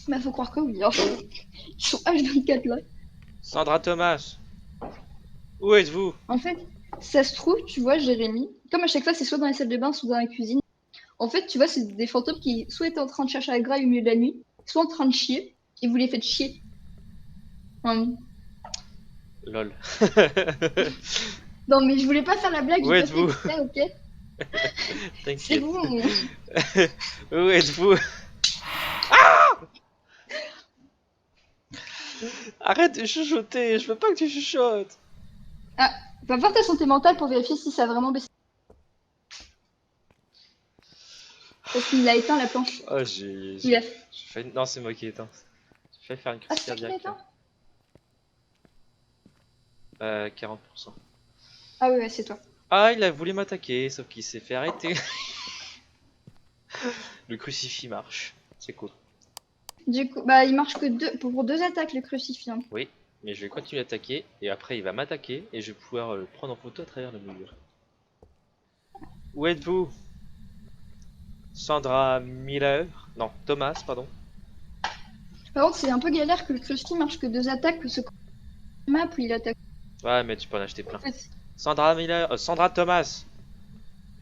Bah, faut croire que oui. Hein. Ils sont H24 là. Sandra Thomas, où êtes-vous? En fait, ça se trouve, tu vois, Jérémy, comme à chaque fois, c'est soit dans la salle de bain, soit dans la cuisine. En fait, tu vois, c'est des fantômes qui soit étaient en train de chercher la graille au milieu de la nuit, soit en train de chier, et vous les faites chier. Hum. Lol. Non, mais je voulais pas faire la blague, Où j'ai pas fait êtes-vous? exprès, ok? C'est T'inquiète. bon. Où êtes-vous? Arrête de chuchoter, je veux pas que tu chuchotes. Ah, va voir ta santé mentale pour vérifier si ça a vraiment baissé. Parce qu'il a éteint la planche. Oh, j'ai Il a... failli... Non, c'est moi qui ai éteint. J'ai failli faire une Ah, crise c'est toi qui l'as cardiaque. éteint? 40%. Ah ouais, c'est toi. Ah, il a voulu m'attaquer, sauf qu'il s'est fait arrêter. Le crucifix marche. C'est cool. Du coup, bah, il marche que pour deux attaques, le crucifix. Hein. Oui, mais je vais continuer à attaquer, et après il va m'attaquer, et je vais pouvoir le prendre en photo à travers le mur. Où êtes-vous? Sandra Miller? Non, Thomas, pardon. Par contre, c'est un peu galère que le crucifix marche que deux attaques, que ce map où il attaque. Ouais, mais tu peux en acheter En plein. fait, Sandra Miller, Sandra Thomas.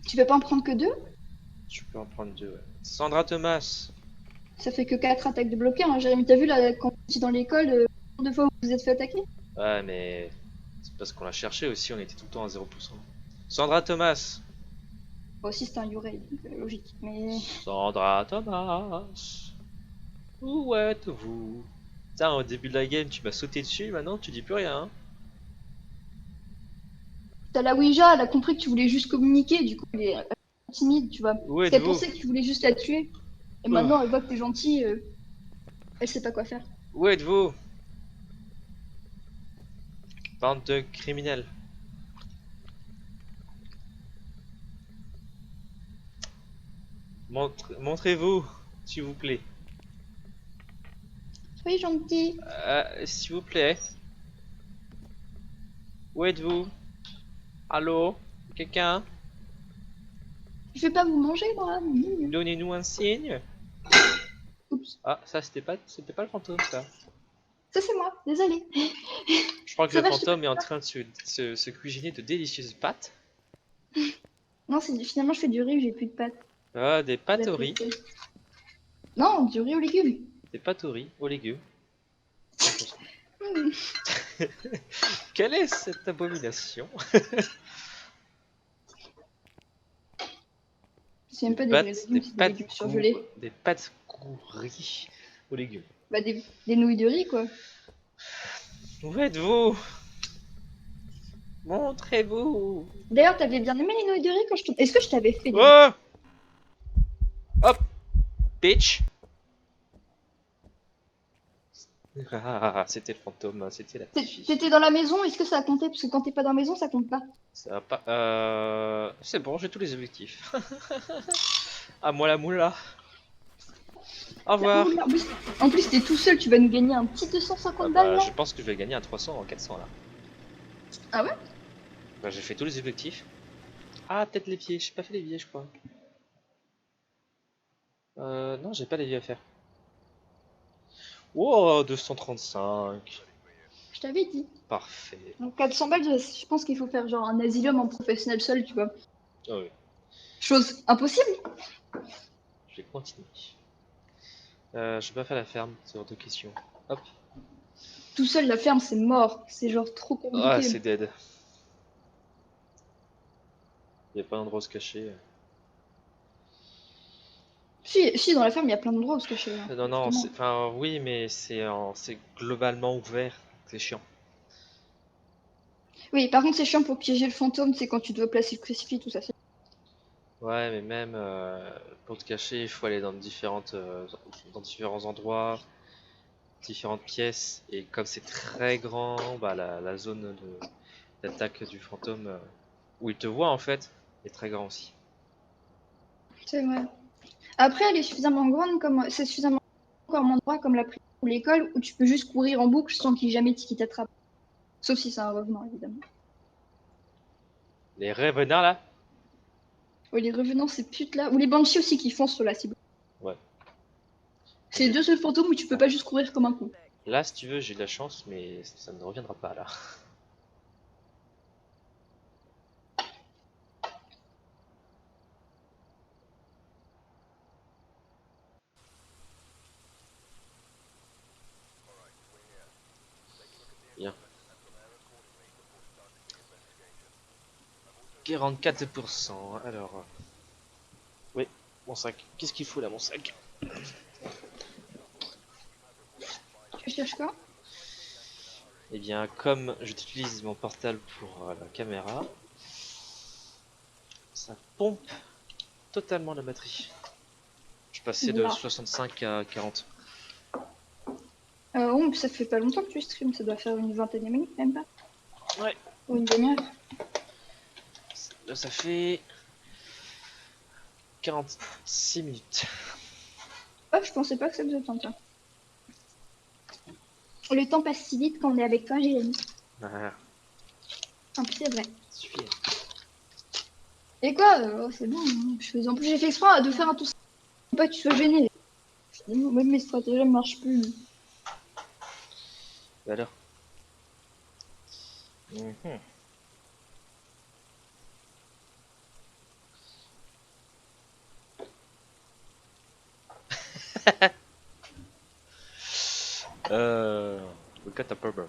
tu peux pas en prendre que deux? Tu peux en prendre deux, ouais. Sandra Thomas. Ça fait que 4 attaques de bloqué. Hein. Jérémy, t'as vu là, quand tu étais dans l'école, deux fois où vous vous êtes fait attaquer? Ouais, mais c'est parce qu'on l'a cherché aussi, on était tout le temps à 0%. Sandra Thomas. Moi aussi, c'était un Yurei, donc logique. Mais Sandra Thomas. Où êtes-vous? Putain, au début de la game, tu m'as sauté dessus, maintenant tu dis plus rien. Hein. t'as la Ouija, elle a compris que tu voulais juste communiquer, du coup, elle est timide, tu vois. Où Parce qu'elle êtes-vous? pensait que tu voulais juste la tuer. Et maintenant, elle voit que t'es gentil, elle sait pas quoi faire. Où êtes-vous? Bande de criminels. Montrez-vous, s'il vous plaît. Soyez gentil. S'il vous plaît. Où êtes-vous? Allô? Quelqu'un? Je vais pas vous manger, moi. Donnez-nous un signe. Oups. Ah, ça c'était pas le fantôme, ça. Ça, c'est moi, désolé. Je crois que Ça le va, je t'ai pas fantôme est en fait peur. train de se cuisiner de délicieuses pâtes. Non, finalement, je fais du riz, j'ai plus de pâtes. Ah, des Je pâtes vais au riz. tester. Non, du riz aux légumes. Des pâtes au riz, aux légumes. 100%. Hmm. Quelle est cette abomination? C'est même pas des vrais légumes, Des c'est des pâtes légumes surgelés. des pâtes riz aux légumes. Bah, des nouilles de riz, quoi. Où êtes-vous? Montrez-vous. D'ailleurs, t'avais bien aimé les nouilles de riz quand je t'en... Est-ce que je t'avais fait des... Oh! Hop! Bitch! Ah, c'était le fantôme, c'était la petite fille. T'étais dans la maison, est-ce que ça a compté? Parce que quand t'es pas dans la maison, ça compte pas. Ça va pas. C'est bon, j'ai tous les objectifs. À moi la moula. Au revoir. En plus, t'es tout seul, tu vas nous gagner un petit 250 balles, Bah, là. je pense que je vais gagner un 300 en 400 là. Ah ouais? Bah, j'ai fait tous les objectifs. Ah, peut-être l'évier, j'ai pas fait l'évier, je crois. Non, j'ai pas l'évier à faire. Wow, 235. Je t'avais dit. Parfait. Donc 400 balles, je pense qu'il faut faire genre un asylum en professionnel seul, tu vois. Ah oui, Chose impossible. je vais continuer. Je vais pas faire la ferme, c'est hors de question. Hop. Tout seul, la ferme, c'est mort. C'est genre trop Ah, compliqué. c'est dead. Y a pas d'endroit où se cacher. Si, dans la ferme, il y a plein d'endroits où se cacher. Hein, Non, non, justement. enfin, oui, mais c'est globalement ouvert. C'est chiant. Oui, par contre, c'est chiant pour piéger le fantôme, c'est quand tu dois placer le crucifix, tout ça. Ouais, mais même pour te cacher, il faut aller dans différents endroits, différentes pièces. Et comme c'est très grand, bah, la zone d'attaque du fantôme où il te voit en fait est très grand aussi. C'est vrai. Après, elle est suffisamment grande comme c'est suffisamment grand comme endroit comme la prison ou l'école où tu peux juste courir en boucle sans qu'il jamais qui t'attrape. Sauf si c'est un revenant, évidemment. Les revenants là? Ou les revenants, ces putes là. Ou les banshees aussi qui foncent sur la cible. Ouais. C'est les deux seuls fantômes où tu peux pas juste courir comme un con. Là, si tu veux, j'ai de la chance, mais ça ne reviendra pas là. Bien. 44%. Alors, oui, mon sac. Qu'est-ce qu'il faut là, mon sac? Tu cherches quoi? Eh bien, comme j'utilise mon portable pour la caméra, ça pompe totalement la batterie. Je passais de Là. 65 à 40. Oh, mais ça fait pas longtemps que tu streams, ça doit faire une vingtaine de minutes, même pas. Ouais. Ou une demi-heure. Là, ça fait 46 minutes. Oh, je pensais pas que ça faisait autant de temps. Le temps passe si vite quand on est avec toi, Jérémy. Ah, En plus, c'est vrai. suffit. Et quoi oh, c'est bon. Hein. En plus, j'ai fait exprès de faire un tour. Faut pas que tu sois gêné. Même mes stratagèmes marchent plus. Et alors? Mhm. We got a problem.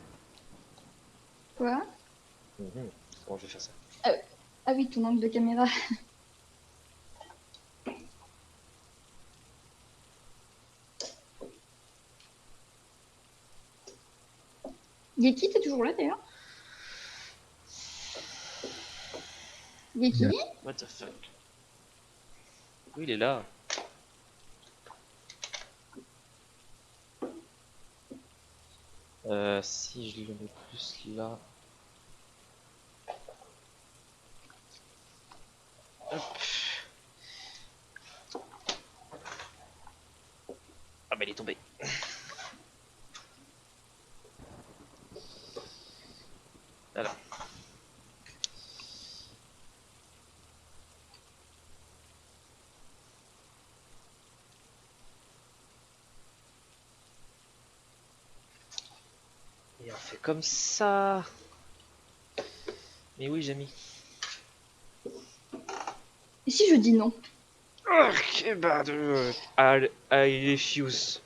Quoi? Comment je vais faire ça? Ah oui, ton angle de caméra. Yeki, t'es toujours là d'ailleurs? Yeki? What the fuck? Oui, il est là. Si je le mets plus là. Hop. Ah bah il est tombé. Voilà. Et on fait comme ça. Mais oui, j'ai mis. Et si je dis non? Ok, bah I refuse.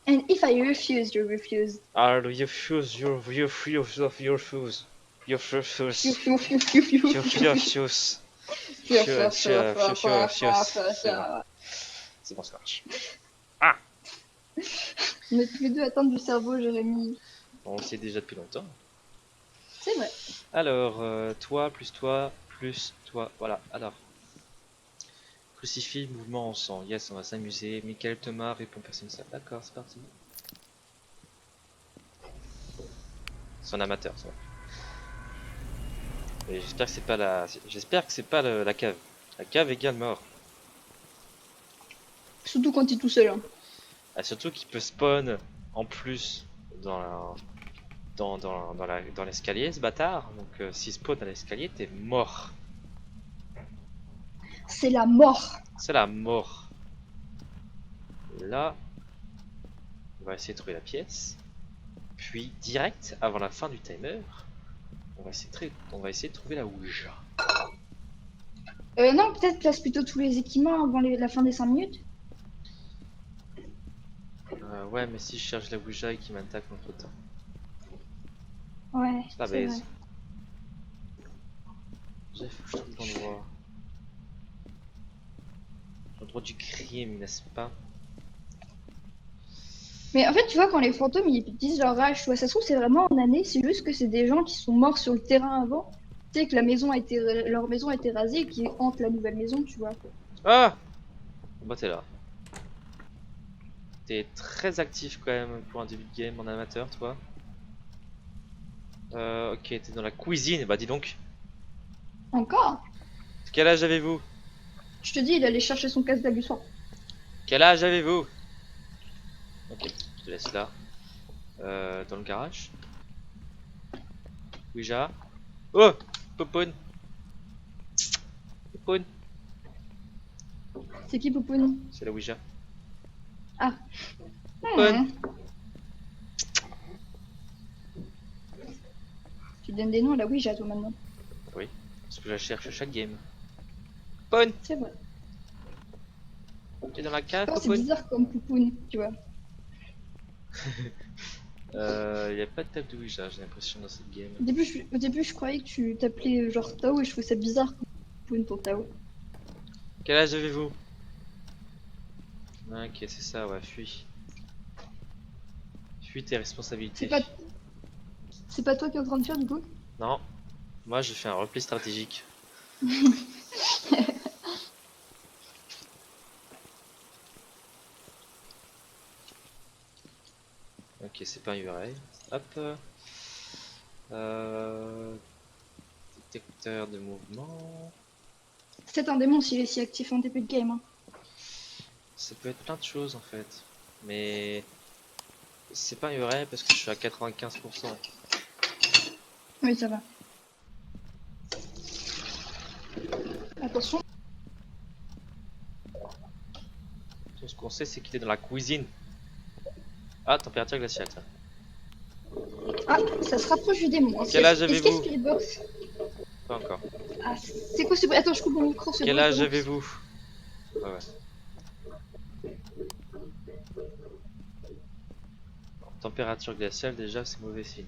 And if I refuse, you refuse. I refuse your refuse of your fuse. Your refuse. Fiu, fiu, fiu, fiu, fiu, Your fiu, fiu. refuse. Fiu, fiu, fiu, fiu, fiu, fiu, fiu, C'est bon. fiu. C'est bon, ça marche. On est tous les deux atteints du cerveau, Jérémy. On le sait déjà depuis longtemps. C'est vrai. Alors, toi, plus toi, plus toi. Voilà, alors. Crucifix, mouvement en sang. Yes, on va s'amuser. Michael Thomas répond personne ça. D'accord, c'est parti. C'est un amateur, ça. Et j'espère que c'est pas la. J'espère que c'est pas la cave. La cave égale mort. Surtout quand t'es tout seul. Hein. Ah, surtout qu'il peut spawn en plus dans la. Dans l'escalier, ce bâtard. Donc, s'il spawn à l'escalier, t'es mort. C'est la mort. C'est la mort. Là, on va essayer de trouver la pièce. Puis, direct, avant la fin du timer, on va essayer de trouver la Ouija. Non, peut-être place plutôt tous les équipements avant la fin des 5 minutes. Ouais, mais si je cherche la Ouija et qu'il m'attaque entre temps. Ouais, C'est la c'est baise. vrai. Déjà, faut que je trouve l'endroit. L'endroit du crime, n'est-ce pas? Mais en fait, tu vois, quand les fantômes ils disent leur rage, tu vois, ça se trouve, c'est vraiment en année, c'est juste que c'est des gens qui sont morts sur le terrain avant. Tu sais, que leur maison a été rasée et qui hantent la nouvelle maison, tu vois. Ah! Bah, t'es là. T'es très actif quand même pour un début de game en amateur, toi. Ok, t'es dans la cuisine, bah dis donc. Encore? Quel âge avez-vous? Je te dis, il allait chercher son casse-dalle du soir. Quel âge avez-vous? Ok, je te laisse là. Dans le garage. Ouija. Oh! Popoun! Popoun! C'est qui, Poupoune? C'est la Ouija. Ah. Bonne. Hmm. Tu donnes des noms à la Ouija, toi, maintenant. Oui, parce que je la cherche à chaque game. Bonne. C'est vrai. Tu es dans la cave, Oh, c'est Popoun? bizarre comme poupoune, tu vois. Y a pas de table de Ouija, j'ai l'impression dans cette game. Au début, je croyais que tu t'appelais genre Tao et je trouvais ça bizarre comme poupoune pour Tao. Quel âge avez-vous? Ok, c'est ça, ouais, fuis. Fuis tes C'est responsabilités. pas, c'est pas toi qui es en train de faire du coup? Non, moi je fais un repli stratégique. Ok, c'est pas un URL. Hop. Euh... Détecteur de mouvement. C'est un démon s'il est si actif en début de game. Hein. Ça peut être plein de choses en fait. Mais c'est pas un URL parce que je suis à 95%. Oui, ça va. Attention. Tout ce qu'on sait, c'est qu'il est dans la cuisine. Ah, température glaciale, tiens. Ah, ça se rapproche du démon. Quel âge Est-ce qu'il y a avez-vous? Spirit Box? Pas encore. Ah, c'est quoi ce bruit? Attends, je coupe mon micro, ce Quel bruit. âge comment avez-vous? Ouais, ouais. Température glaciale, déjà, c'est mauvais signe.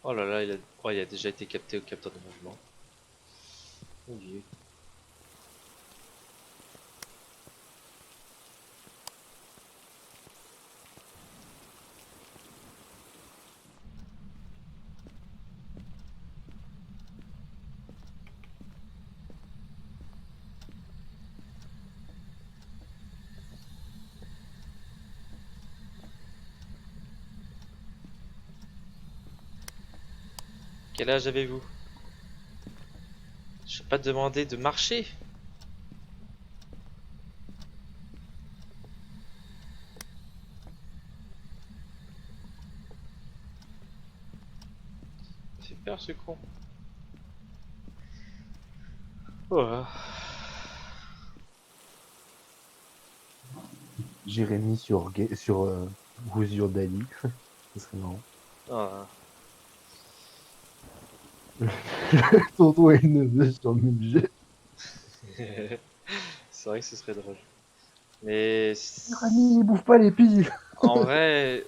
Oh là là, il a déjà été capté au capteur de mouvement. Oh Dieu. Quel âge avez-vous? Je vais pas te demander de marcher. Ça fait peur ce con. Oh. Jérémy sur Who's Your Daddy. Ce serait marrant. Ah. Tonton et neveu sur le même jeu. C'est vrai que ce serait drôle. Mais Rami, bouffe pas les piles. en vrai,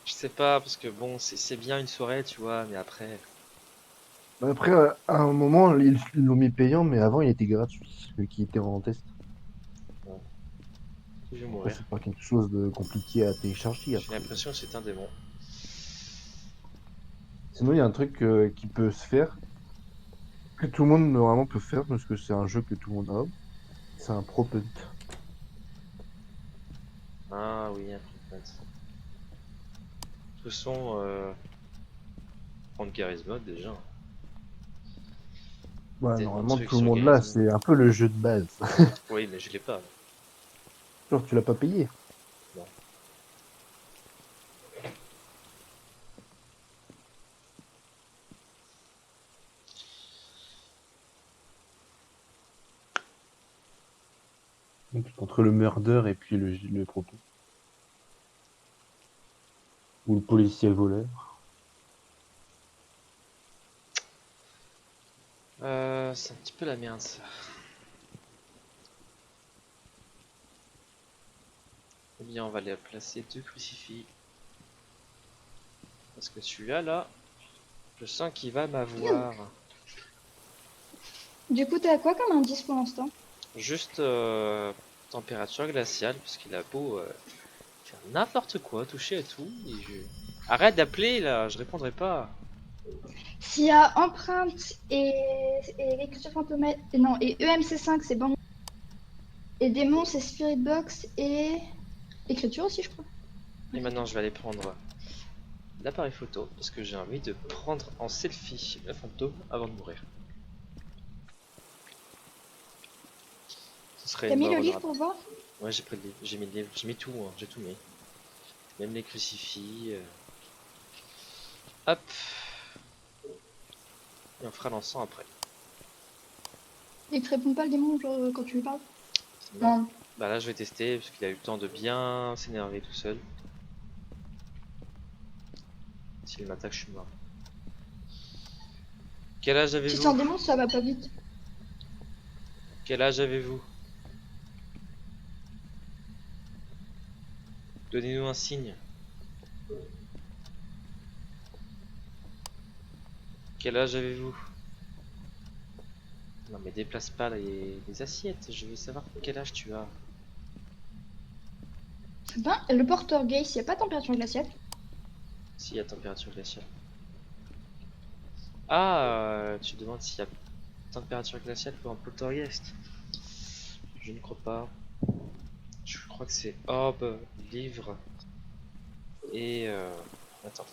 je sais pas, parce que bon, c'est bien une soirée, tu vois, mais après, Après, à un moment, ils l'ont mis payant, mais avant, il était gratuit, vu qu'il était en test. je vais Après, mourir. c'est pas quelque chose de compliqué à télécharger J'ai après. l'impression que c'est un démon. Sinon, il y a un truc qui peut se faire, que tout le monde normalement peut faire, parce que c'est un jeu que tout le monde a. C'est un prop hunt. Ah oui, un print. De toute façon, prendre Garry's Mod déjà. Ouais, Tellement de normalement, trucs tout le sur monde là, Garry's Mod. c'est un peu le jeu de base. Oui, mais je l'ai pas. Genre, tu l'as pas payé. Non. Donc, entre le murder et puis le propos. Ou le policier voleur. C'est un petit peu la merde ça. Eh bien, on va aller placer deux crucifix. Parce que celui-là, là, je sens qu'il va m'avoir. Du coup, t'as quoi comme indice pour l'instant? Juste température glaciale, parce qu'il a beau faire n'importe quoi, toucher à tout. Arrête d'appeler là, je répondrai pas. S'il y a empreinte et écriture fantomate, non, et EMC5, c'est bon. Et démon, c'est Spirit Box et écriture aussi, je crois. Et maintenant, je vais aller prendre l'appareil photo, parce que j'ai envie de prendre en selfie la fantôme avant de mourir. serait T'as une mis mort le livre honorable. pour voir? Ouais, j'ai pris le livre, j'ai mis le livre, j'ai mis tout, hein, j'ai tout mis. Même les crucifix. Hop. Et on fera l'encens après. Il te répond pas le démon genre, quand tu lui parles? Non. Non. Bah là, je vais tester parce qu'il a eu le temps de bien s'énerver tout seul. S'il m'attaque, je suis mort. Quel âge Si c'est avez-vous? un démon, ça va pas vite. Quel âge avez-vous? Donnez-nous un signe. Quel âge avez-vous? Non mais déplace pas les assiettes, je veux savoir quel âge tu as. Ben, le porteur gay, s'il y a pas de température glaciale. Si, à température glaciale. Ah, tu demandes s'il y a température glaciale pour un poltergeist. Je ne crois pas. Je crois que c'est orbe, livre et... Attends.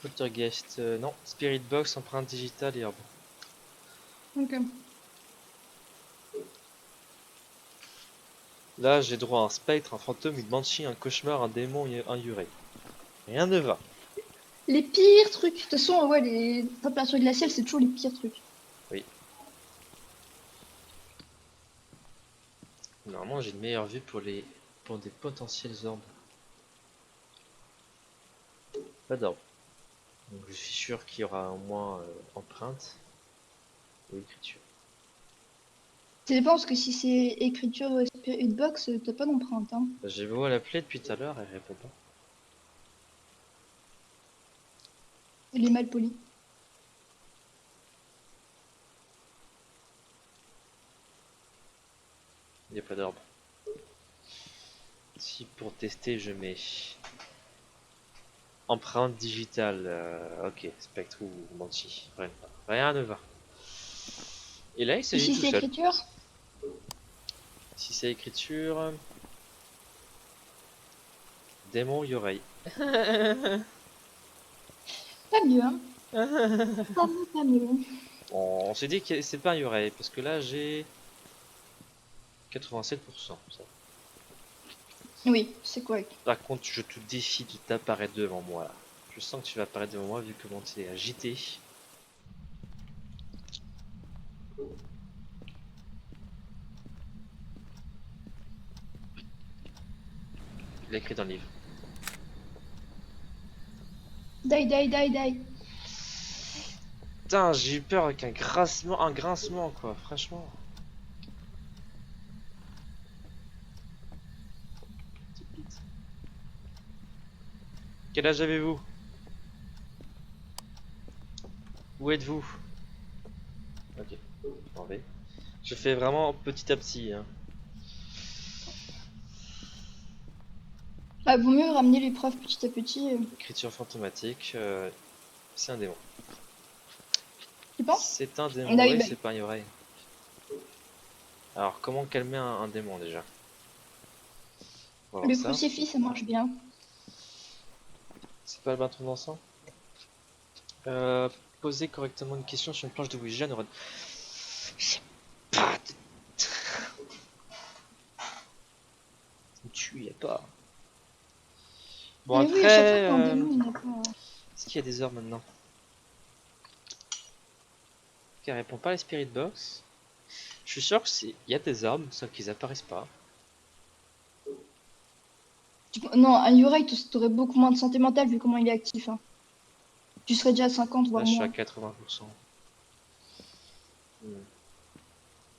Poltergeist, non. Spirit box, empreinte digitale et orbe. Ok. Là, j'ai droit à un spectre, un fantôme, une banshee, un cauchemar, un démon et un yurei. Rien ne va. Les pires trucs. De toute façon, ouais, les températures glaciales, c'est toujours les pires trucs. Oui. Normalement, j'ai une meilleure vue pour des potentiels orbes. Pas d'orbe. Donc je suis sûr qu'il y aura au moins empreinte ou écriture. Ça dépend, parce que si c'est écriture Spirit Box, t'as pas d'empreinte, hein. Bah, j'ai beau l'appeler depuis tout à l'heure, elle répond pas. Elle est mal polie. Il n'y a pas d'orbe. Si pour tester je mets empreinte digitale, ok, spectre ou banshee, rien ne va. Et là il Et s'agit si tout c'est seul. écriture? Si c'est écriture, démon Yorei. Pas mieux, hein. Pas mieux. On s'est dit que c'est pas un Yorei parce que là j'ai 87%. Ça. Oui, c'est correct. Par contre, je te défie de t'apparaître devant moi là. Je sens que tu vas apparaître devant moi vu comment tu es agité. Il a écrit dans le livre. Die, die, die, die. Putain, j'ai eu peur avec un grincement quoi, franchement. Quel âge avez-vous? Où êtes-vous? Ok, je m'en vais. Je fais vraiment petit à petit. Hein. Bah, vaut mieux ramener les preuves petit à petit. Écriture fantomatique, c'est un démon. Tu penses? C'est un démon, Die, oui, die. c'est pas une oreille. Alors, comment calmer un démon déjà? On va Le voir ça. crucifix, ça marche bien. C'est pas le bâton d'encens? Poser correctement une question sur une planche de Ouija ne... J'ai pas de... Tu y es pas. Bon Mais oui, à chaque fois après, qu'un démon, il n'y a pas. est-ce qu'il y a des heures maintenant? Qui répond pas à la spirit box. Je suis sûr qu'il y a des armes, sauf qu'ils apparaissent pas. Non, un Yurei, t'aurais beaucoup moins de santé mentale vu comment il est actif, hein. Tu serais déjà à 50, Là, voire je suis à moins. 80%.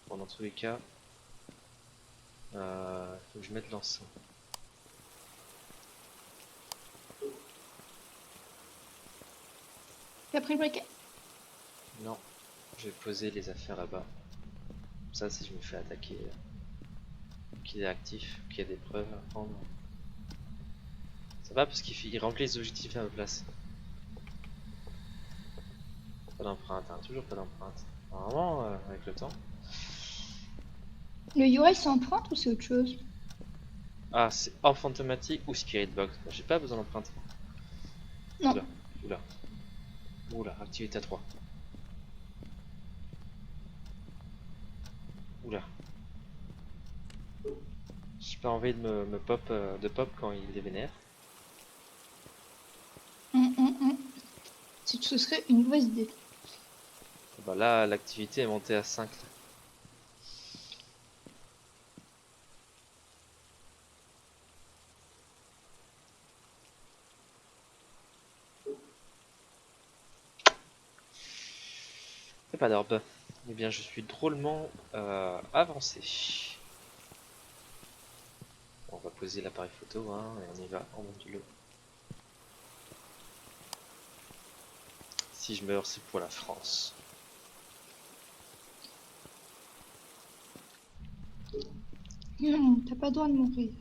Bon, dans tous les cas, faut que je mette l'encens. T'as pris le briquet? Non, je vais poser les affaires là-bas. Comme ça, si je me fais attaquer, qu'il est actif, qu'il y a des preuves à prendre. Ça va parce qu'il remplit les objectifs à ma place. Pas d'empreinte, hein, toujours pas d'empreinte. Normalement, avec le temps. Le Yurei, c'est empreinte ou c'est autre chose? Ah, c'est hors fantomatique ou spirit box. Bah, j'ai pas besoin d'empreinte. Non. Oula, oula. Oula, activité à 3. Oula. J'ai pas envie de me pop, de pop quand il est vénère. Ce serait une mauvaise idée. Bah là, l'activité est montée à 5. Là. Et pas d'orbe. Eh bien, je suis drôlement avancé. On va poser l'appareil photo, hein, et on y va en modulo. Si je meurs, c'est pour la France. Non, t'as pas le droit de mourir.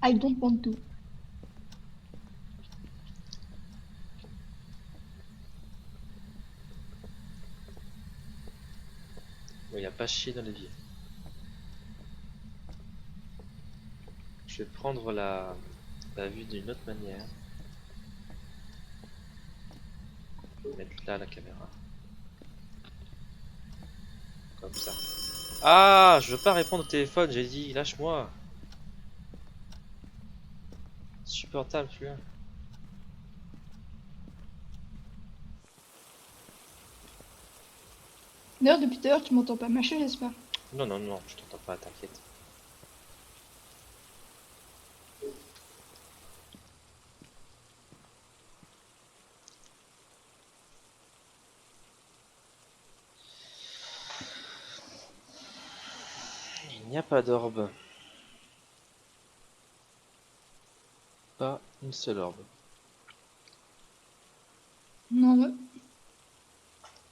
I don't want to. Il n'y a pas chier dans les vies. Je vais prendre la vue d'une autre manière. Je vais mettre là la caméra. Comme ça. Ah, je veux pas répondre au téléphone, j'ai dit, lâche-moi. Supportable celui-là. D'ailleurs, depuis tout à l'heure, tu m'entends pas mâcher, j'espère. Non, non, non, je t'entends pas, t'inquiète. Il n'y a pas d'orbe. Pas une seule orbe. Non, ouais.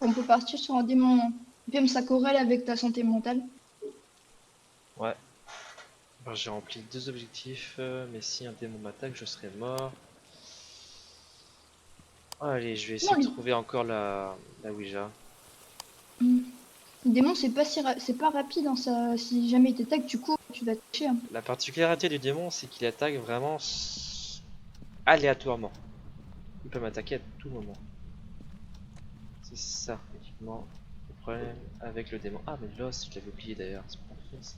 On peut partir sur un démon. Même ça corrèle avec ta santé mentale. Ouais. Bon, j'ai rempli 2 objectifs, mais si un démon m'attaque, je serai mort. Allez, je vais essayer Non, de trouver encore la Ouija. le démon, c'est pas rapide. Hein, ça... Si jamais il t'attaque, tu cours, tu vas te toucher. Hein. La particularité du démon, c'est qu'il attaque vraiment aléatoirement. Il peut m'attaquer à tout moment. C'est ça, effectivement, le problème avec le démon. Ah, mais l'os, je l'avais oublié d'ailleurs. C'est pas fait, ça.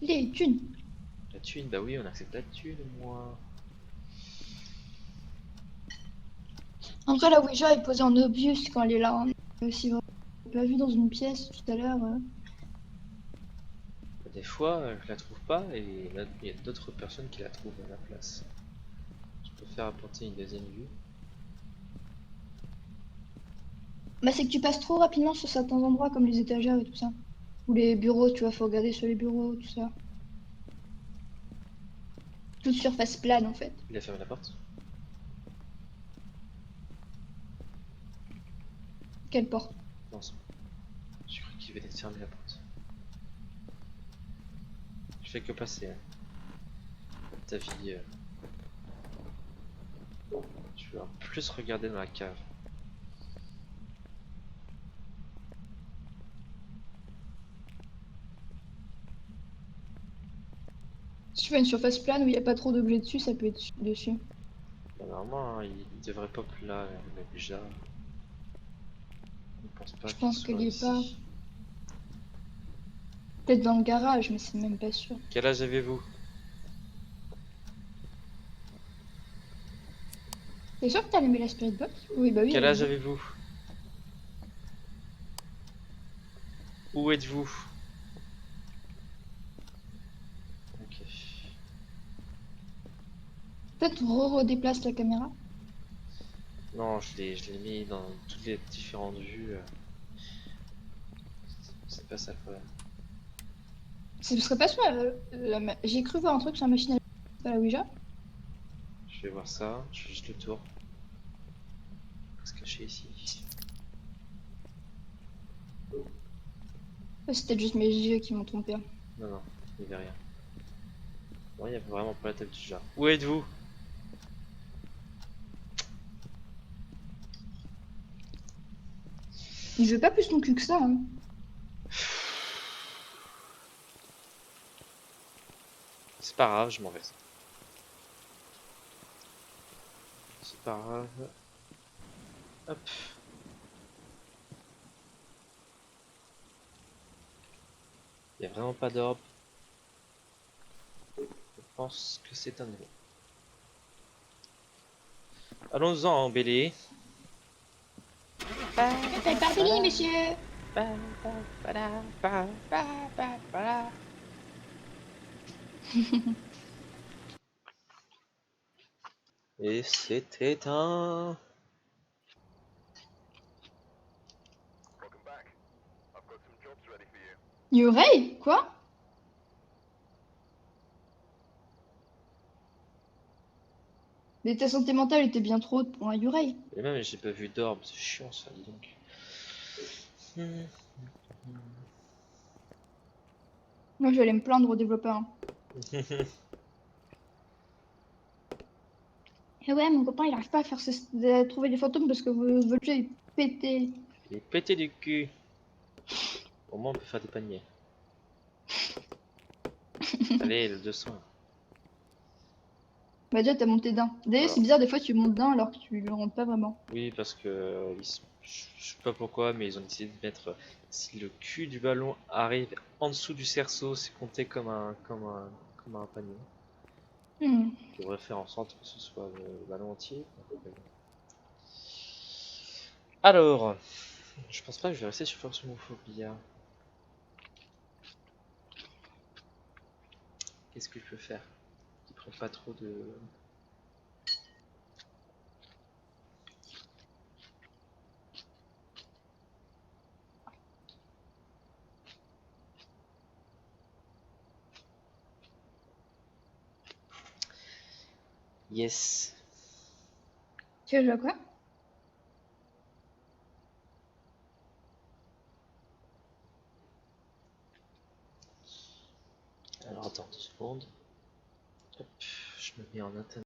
Les thunes. La thune, bah oui, on accepte la thune, moi. En vrai, la Ouija est posée en obvious quand elle est là. Hein. Si vous l'avez pas vu dans une pièce tout à l'heure. Des fois, je la trouve pas et il y a d'autres personnes qui la trouvent à la place. Je peux faire apporter une deuxième vue. Bah, c'est que tu passes trop rapidement sur certains endroits comme les étagères et tout ça. Ou les bureaux, tu vois, faut regarder sur les bureaux, tout ça. Toute surface plane en fait. Il a fermé la porte. Quelle porte? Non, c'est bon. J'ai cru qu'il venait de fermer la porte. Je fais que passer. Hein. Ta vie. Je vais en plus regarder dans la cave. Si tu fais une surface plane où il n'y a pas trop d'objets dessus, ça peut être dessus. Bah, normalement, hein, il devrait pop là, mais déjà. Je ne pense pas Je qu'il pense qu'elle soit y est pas. ici. Peut-être dans le garage, mais c'est même pas sûr. Quel âge avez-vous? T'es sûr que t'as aimé la Spirit Box? Oui, bah oui. Quel elle est âge bien. avez-vous? Où êtes-vous? Ok. Peut-être redéplace la caméra. Non, je l'ai mis dans toutes les différentes vues. C'est pas ça le problème. Ce serait pas sûr. J'ai cru voir un truc sur la machine à la Ouija. Je vais voir ça, je fais juste le tour. On va se cacher ici. C'est peut-être juste mes yeux qui m'ont trompé. Non, non, il n'y avait rien. Bon, il n'y a vraiment pas la table du genre. Où êtes-vous? Il veut pas plus ton cul que ça. Hein. C'est pas grave, je m'en vais. C'est pas grave. Hop. Il n'y a vraiment pas d'orbe. Je pense que c'est un niveau. Allons-en, Bélé. C'est parti, monsieur. Et c'était un... Welcome back. I've got some jobs ready for you. Yurei? Quoi? Mais ta santé mentale était bien trop haute pour un Yurei. Et même, j'ai pas vu d'orbe, c'est chiant ça, dis donc. Moi, je vais aller me plaindre au développeur. Hein. Eh ouais, mon copain, il arrive pas à faire à trouver des fantômes parce que votre jeu est pété. Il est pété du cul. Au moins, on peut faire des paniers. Allez, le 200. Bah déjà, t'as monté d'un. D'ailleurs, Voilà. c'est bizarre, des fois, tu montes d'un alors que tu le rentres pas vraiment. Oui, parce que je sais pas pourquoi, mais ils ont décidé de mettre si le cul du ballon arrive en dessous du cerceau, c'est compté comme un panier. Hmm. Je devrais faire en sorte que ce soit le ballon entier. Alors, je pense pas que je vais rester sur Phasmophobia. Qu'est-ce que je peux faire qui prend pas trop de... Yes. Tu veux jouer à quoi? Alors attends 2 secondes. Hop, je me mets en internet.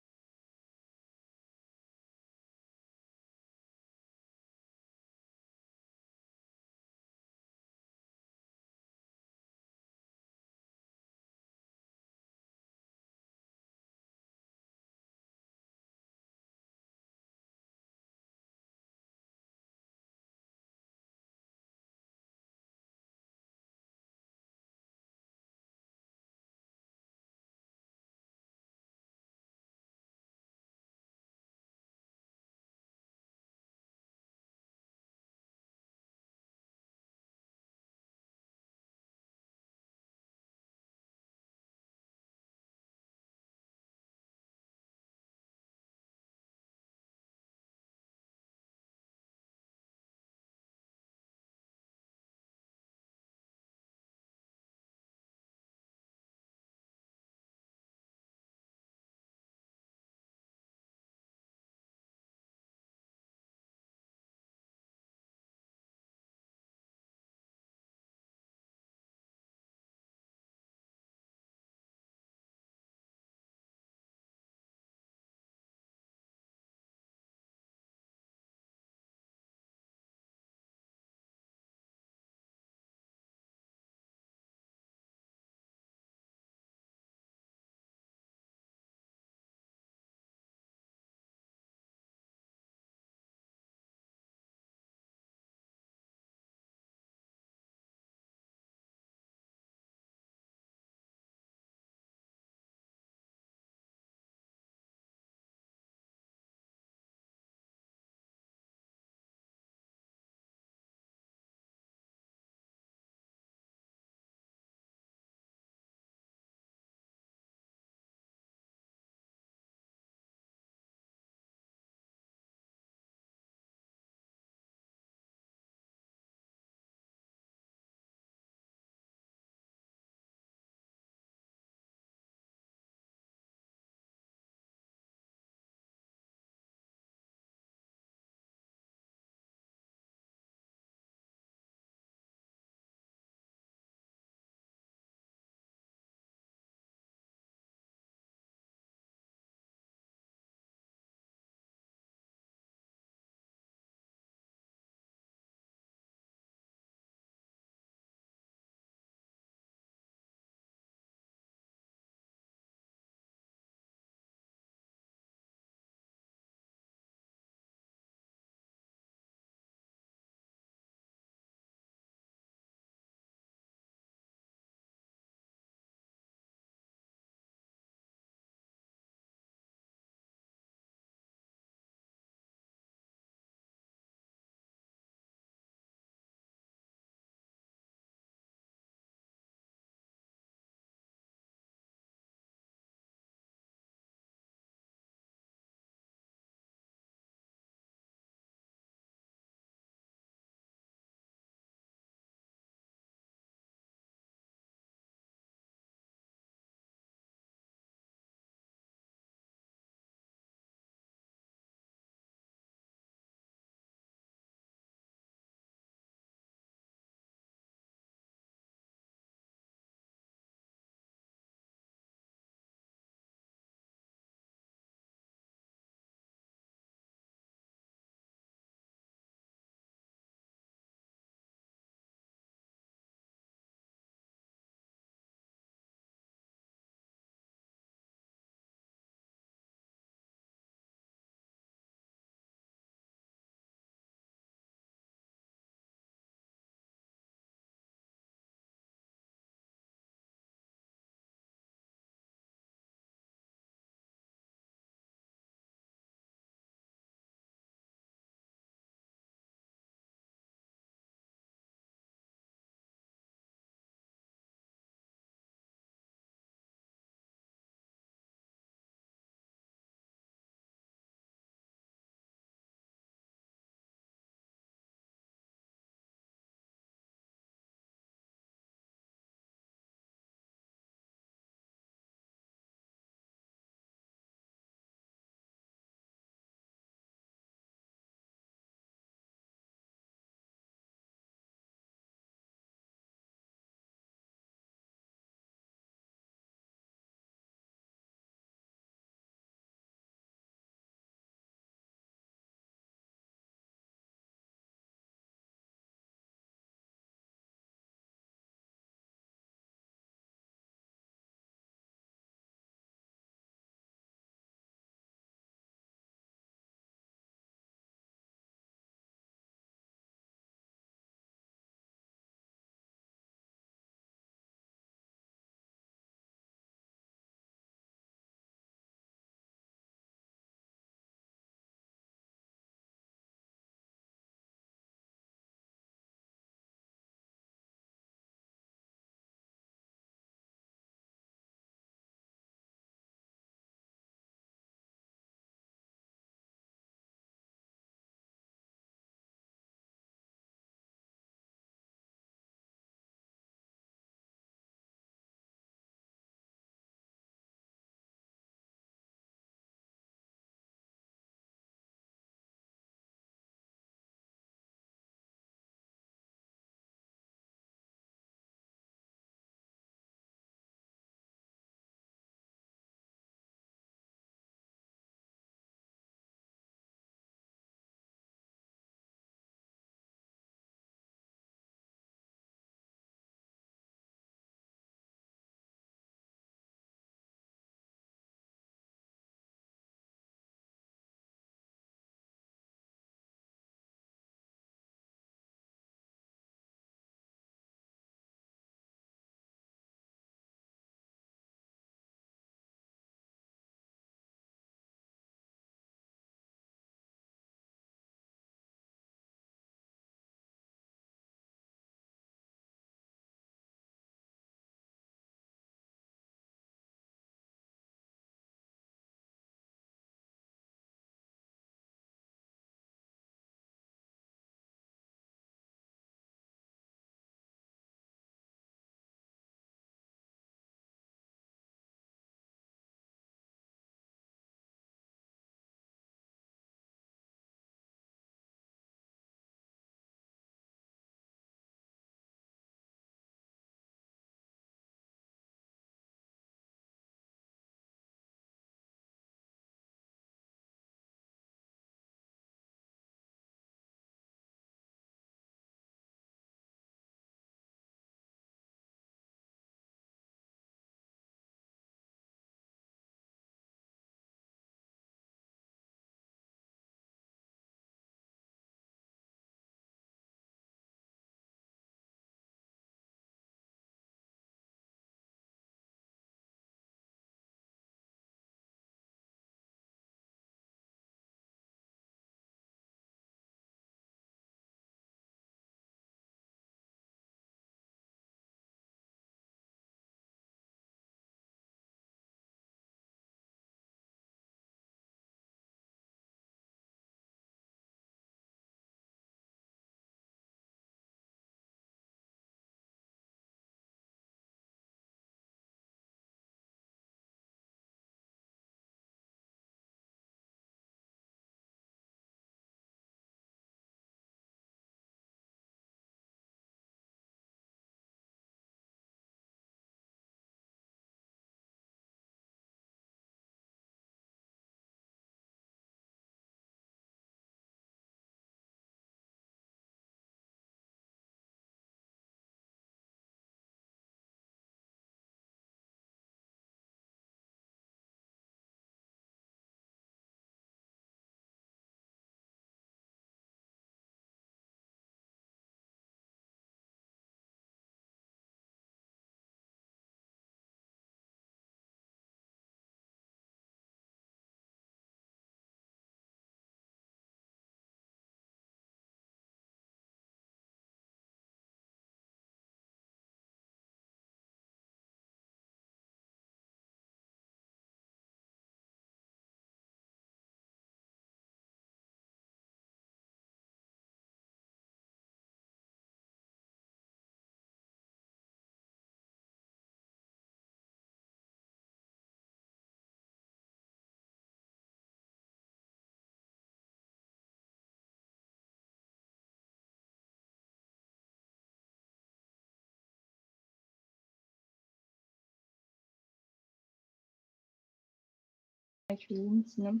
la cuisine, sinon.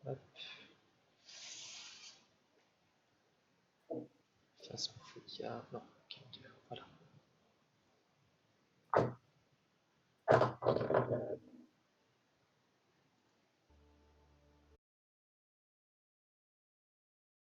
Hop. Phasmophobia, non.